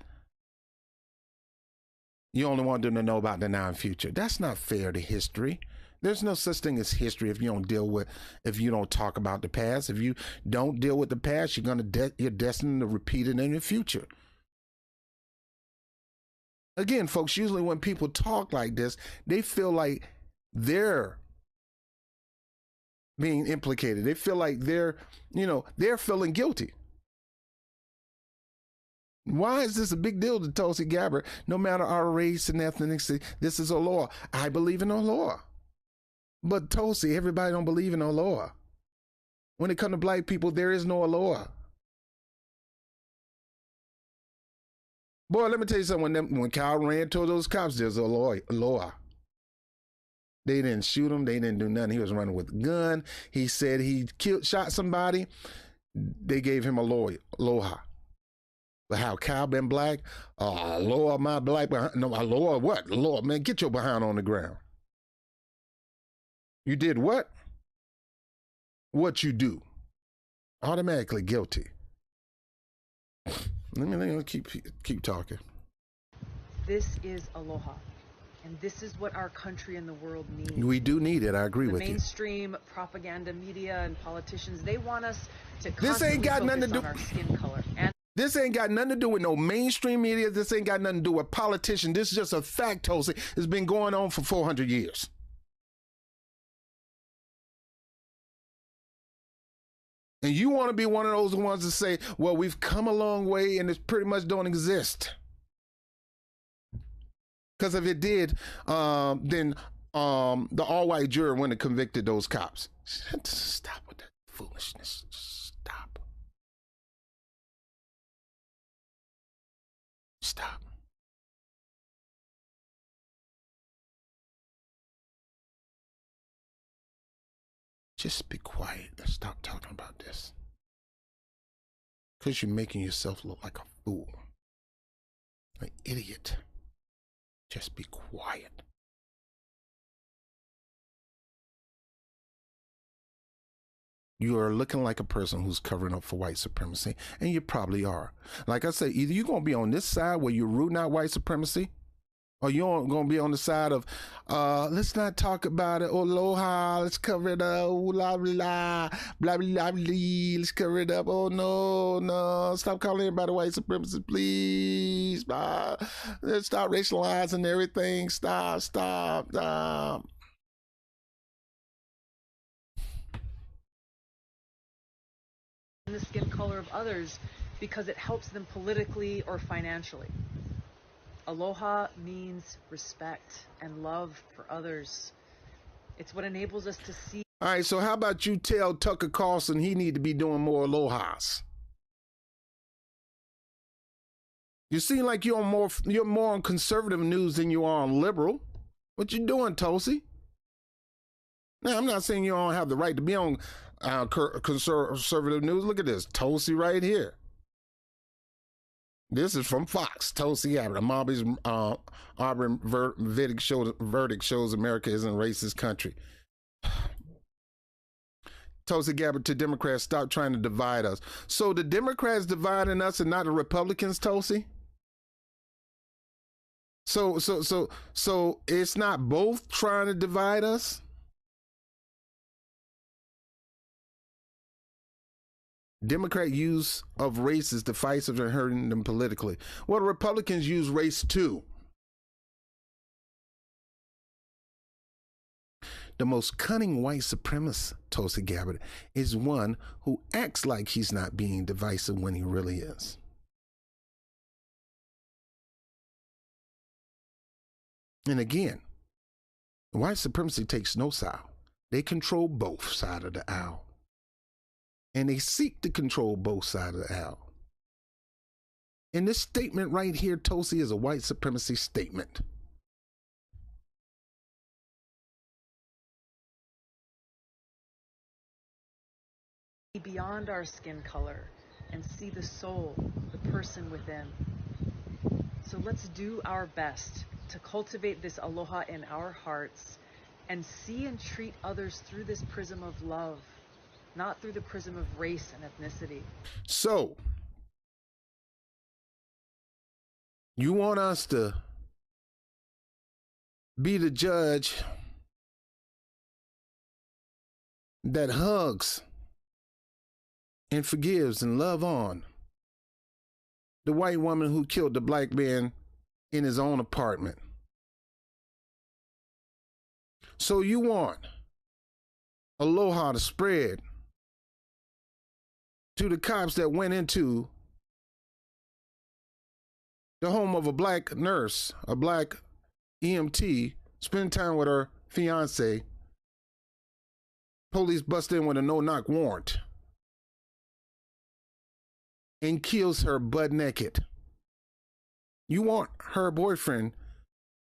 You only want them to know about the now and future. That's not fair to history. There's no such thing as history if you don't talk about the past. If you don't deal with the past, you're destined to repeat it in the future. Again, folks, usually when people talk like this, they feel like they're being implicated. They feel like they're feeling guilty. Why is this a big deal to Tulsi Gabbard? No matter our race and ethnicity, this is a law. I believe in a law. But Tulsi, everybody don't believe in a law. When it comes to black people, there is no law. Boy, let me tell you something. When Kyle ran toward those cops, there's a law. They didn't shoot him. They didn't do nothing. He was running with a gun. He said he shot somebody. They gave him a aloha. But how Kyle been black? Aloha, my black behind. No, aloha what? Aloha, man, get your behind on the ground. You did what? What you do? Automatically guilty. Let me keep talking. This is aloha. And this is what our country and the world needs. We do need it. I agree with you. Mainstream propaganda media and politicians, they want us to this ain't got nothing to do on our skin color. And this ain't got nothing to do with no mainstream media. This ain't got nothing to do with politicians. This is just a fact, Tulsi. It's been going on for 400 years. And you want to be one of those ones to say, well, we've come a long way and it pretty much don't exist. Because if it did, then the all-white jury wouldn't have convicted those cops. Stop with that foolishness. Stop. Stop. Just be quiet and stop talking about this. Because you're making yourself look like a fool. An idiot. Just be quiet. You are looking like a person who's covering up for white supremacy, and you probably are. Like I said, either you're going to be on this side where you're rooting out white supremacy, or you're going to be on the side of, let's not talk about it, aloha, let's cover it up, ooh, la, blah, blah, blah, blah, blah, let's cover it up, oh, no, stop calling everybody white supremacist, please, let's stop racializing everything, stop. the skin color of others because it helps them politically or financially. Aloha means respect and love for others. It's what enables us to see. All right, so how about you tell Tucker Carlson he need to be doing more alohas? You seem like you're more on conservative news than you are on liberal. What you doing, Tulsi? Now, I'm not saying you don't have the right to be on conservative news. Look at this, Tulsi right here. This is from Fox. Tulsi Gabbard. Marby's Auburn verdict shows America isn't a racist country. Tulsi Gabbard to Democrats, stop trying to divide us. So the Democrats dividing us and not the Republicans, Tulsi? So it's not both trying to divide us? Democrat use of race is divisive and hurting them politically. Well, the Republicans use race too. The most cunning white supremacist, Tulsi Gabbard, is one who acts like he's not being divisive when he really is. And again, white supremacy takes no side. They control both sides of the aisle. And they seek to control both sides of the aisle. And this statement right here, Tulsi, is a white supremacy statement. Beyond our skin color and see the soul, the person within. So let's do our best to cultivate this aloha in our hearts and see and treat others through this prism of love, not through the prism of race and ethnicity. So, you want us to be the judge that hugs and forgives and love on the white woman who killed the black man in his own apartment. So you want aloha to spread to the cops that went into the home of a black nurse, a black EMT, spend time with her fiance. Police bust in with a no-knock warrant and kills her butt naked. You want her boyfriend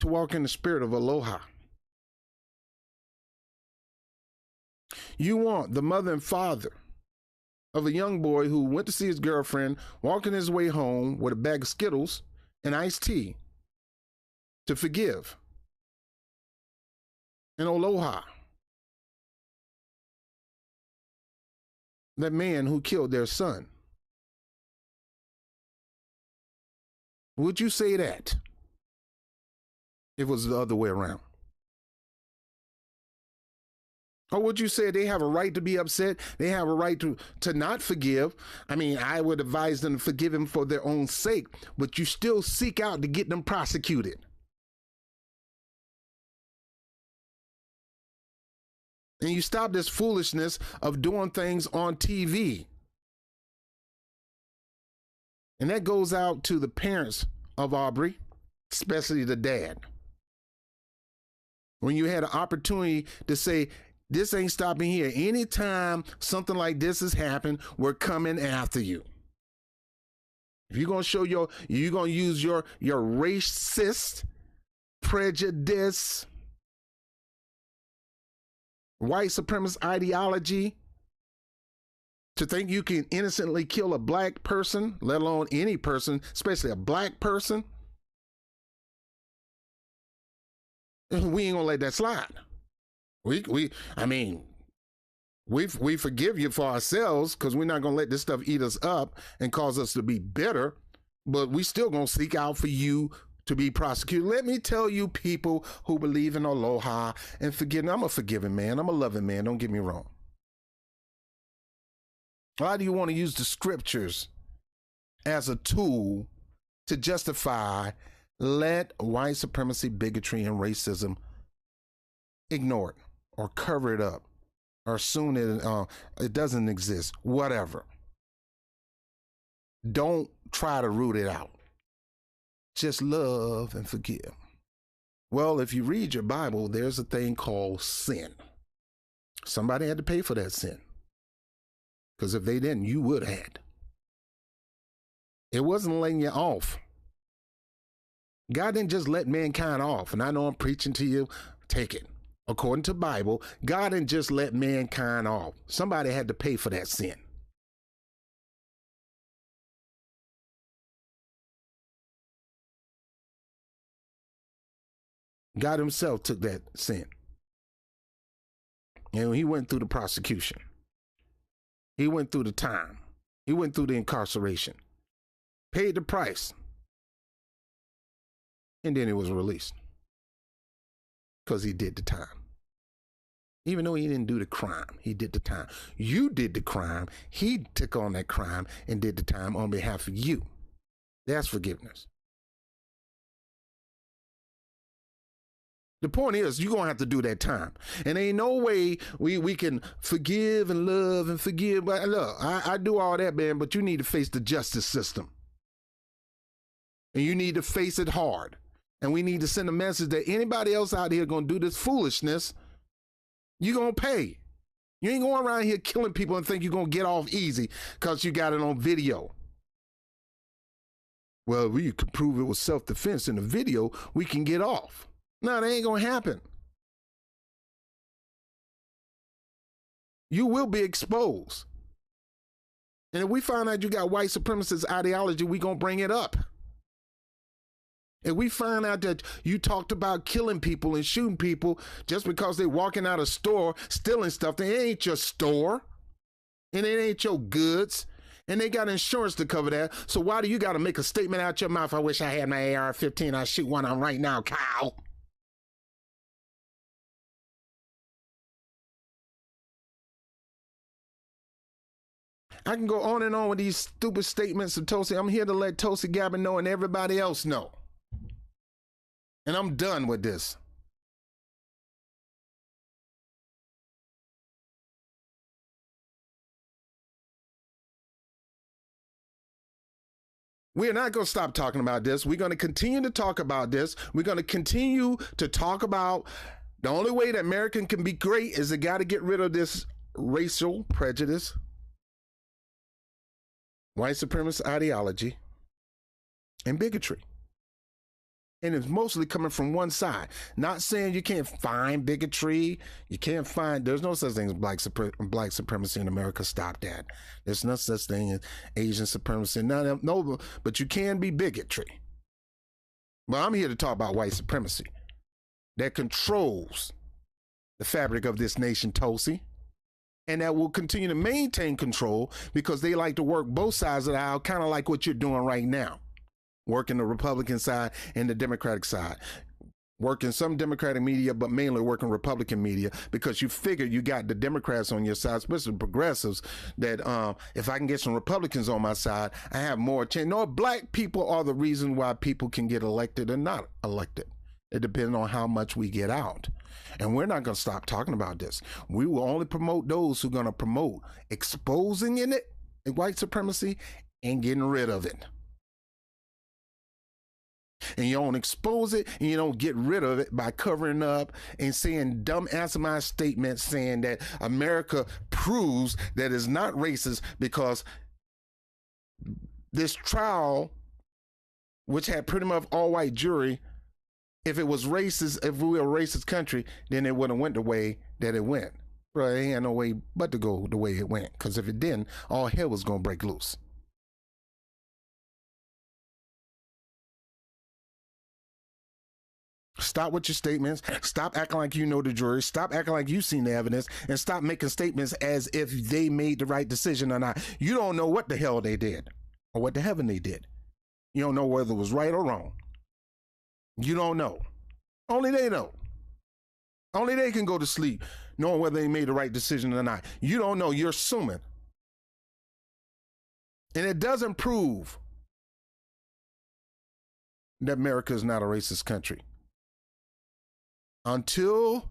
to walk in the spirit of aloha. You want the mother and father of a young boy who went to see his girlfriend walking his way home with a bag of Skittles and iced tea to forgive and aloha that man who killed their son. Would you say that if it was the other way around? Or would you say they have a right to be upset? They have a right to not forgive? I mean, I would advise them to forgive him for their own sake, but you still seek out to get them prosecuted. And you stop this foolishness of doing things on TV. And that goes out to the parents of Aubrey, especially the dad. When you had an opportunity to say, this ain't stopping here. Anytime something like this has happened, we're coming after you. If you're going to show you're going to use your racist, prejudice, white supremacist ideology to think you can innocently kill a black person, let alone any person, especially a black person, we ain't gonna let that slide. We forgive you for ourselves because we're not gonna let this stuff eat us up and cause us to be bitter, but we still gonna seek out for you to be prosecuted. Let me tell you, people who believe in aloha and forgiving, I'm a forgiving man, I'm a loving man, don't get me wrong. Why do you want to use the scriptures as a tool to justify let white supremacy, bigotry, and racism ignore it or cover it up or assume it doesn't exist, whatever? Don't try to root it out. Just love and forgive. Well, if you read your Bible, there's a thing called sin. Somebody had to pay for that sin. Because if they didn't, you would have had. It wasn't letting you off. God didn't just let mankind off. And I know I'm preaching to you. Take it. According to the Bible, God didn't just let mankind off. Somebody had to pay for that sin. God himself took that sin. And he went through the prosecution. He went through the time. He went through the incarceration. Paid the price. And then he was released. Because he did the time. Even though he didn't do the crime, he did the time. You did the crime. He took on that crime and did the time on behalf of you. That's forgiveness. The point is, you're going to have to do that time. And ain't no way we can forgive and love and forgive. But look, I do all that, man, but you need to face the justice system. And you need to face it hard. And we need to send a message that anybody else out here going to do this foolishness, you're going to pay. You ain't going around here killing people and think you're going to get off easy because you got it on video. Well, we can prove it was self-defense in the video, we can get off. No, that ain't going to happen. You will be exposed. And if we find out you got white supremacist ideology, we going to bring it up. If we find out that you talked about killing people and shooting people just because they're walking out of a store, stealing stuff, that ain't your store. And it ain't your goods. And they got insurance to cover that. So why do you got to make a statement out your mouth? I wish I had my AR-15. I'll shoot one on right now, cow. I can go on and on with these stupid statements of Tulsi. I'm here to let Tulsi Gabbard know and everybody else know. And I'm done with this. We're not going to stop talking about this. We're going to continue to talk about this. We're going to continue to talk about the only way that America can be great is they got to get rid of this racial prejudice, white supremacist ideology, and bigotry. And it's mostly coming from one side. Not saying you can't find bigotry. You can't find, there's no such thing as black supremacy in America. Stop that. There's no such thing as Asian supremacy. No, but you can be bigotry. Well, I'm here to talk about white supremacy that controls the fabric of this nation, Tulsi, and that will continue to maintain control because they like to work both sides of the aisle, kind of like what you're doing right now. Working the Republican side and the Democratic side. Working some Democratic media, but mainly working Republican media because you figure you got the Democrats on your side, especially progressives, that if I can get some Republicans on my side, I have more chance. No, black people are the reason why people can get elected or not elected. It depends on how much we get out. And we're not going to stop talking about this. We will only promote those who are going to promote exposing in it, white supremacy, and getting rid of it. And you don't expose it and you don't get rid of it by covering up and saying dumb asinine statements saying that America proves that it's not racist because this trial, which had pretty much all white jury, if it was racist, if we were a racist country, then it wouldn't have went the way that it went. Bro, it ain't no way but to go the way it went. Because if it didn't, all hell was going to break loose. Stop with your statements. Stop acting like you know the jury. Stop acting like you've seen the evidence. And stop making statements as if they made the right decision or not. You don't know what the hell they did or what the heaven they did. You don't know whether it was right or wrong. You don't know. Only they know. Only they can go to sleep knowing whether they made the right decision or not. You don't know. You're assuming. And it doesn't prove that America is not a racist country. Until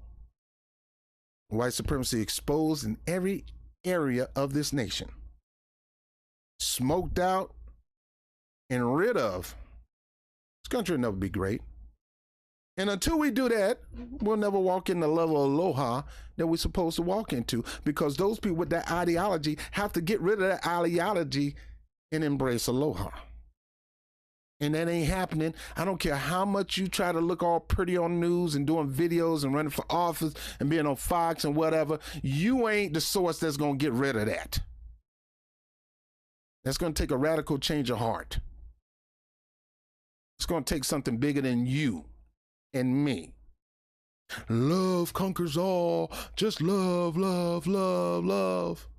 white supremacy exposed in every area of this nation, smoked out and rid of, this country will never be great. And until we do that, we'll never walk in the level of aloha that we're supposed to walk into, because those people with that ideology have to get rid of that ideology and embrace aloha. And that ain't happening. I don't care how much you try to look all pretty on news and doing videos and running for office and being on Fox and whatever. You ain't the source that's going to get rid of that. That's going to take a radical change of heart. It's going to take something bigger than you and me. Love conquers all. Just love, love, love, love.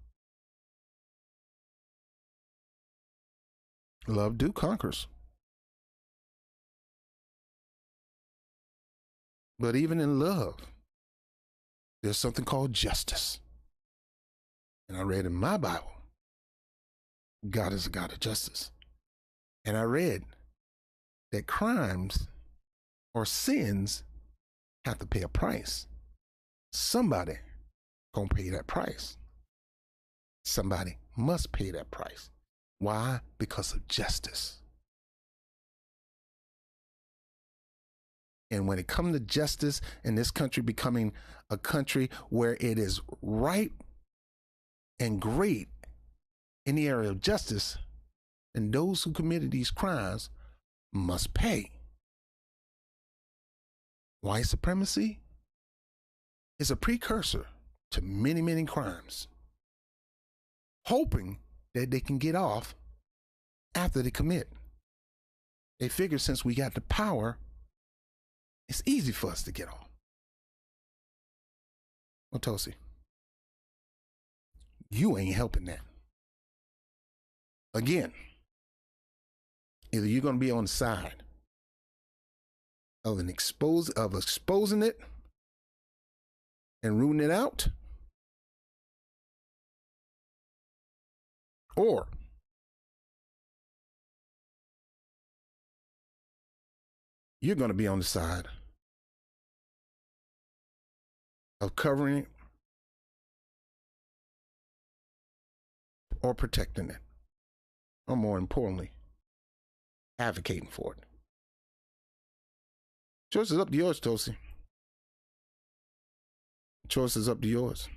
Love do conquers. But even in love, there's something called justice. And I read in my Bible, God is a God of justice. And I read that crimes or sins have to pay a price. Somebody gonna pay that price. Somebody must pay that price. Why? Because of justice. And when it comes to justice and this country becoming a country where it is right and great in the area of justice, then those who committed these crimes must pay. White supremacy is a precursor to many, many crimes, hoping that they can get off after they commit. They figure since we got the power, it's easy for us to get off. Well, Tulsi, you ain't helping that. Again, either you're going to be on the side of exposing it and rooting it out, Or you're going to be on the side of covering it or protecting it, or more importantly, advocating for it. Choice is up to yours, Tulsi. Choice is up to yours.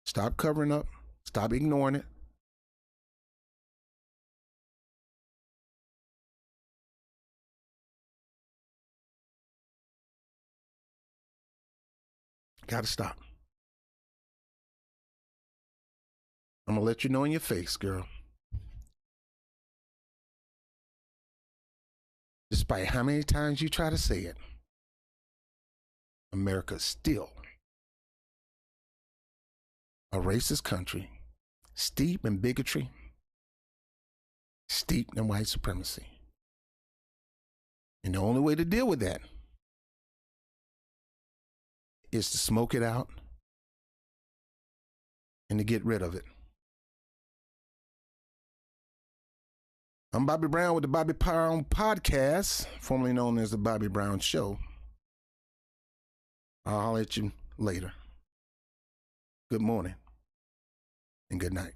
Stop covering up. Stop ignoring it. Gotta stop. I'm gonna let you know in your face, girl. Despite how many times you try to say it, America's still a racist country, steeped in bigotry, steeped in white supremacy. And the only way to deal with that is to smoke it out and to get rid of it. I'm Bobby Brown with the Bobby Brown Podcast, formerly known as the Bobby Brown Show. I'll holler at you later. Good morning and good night.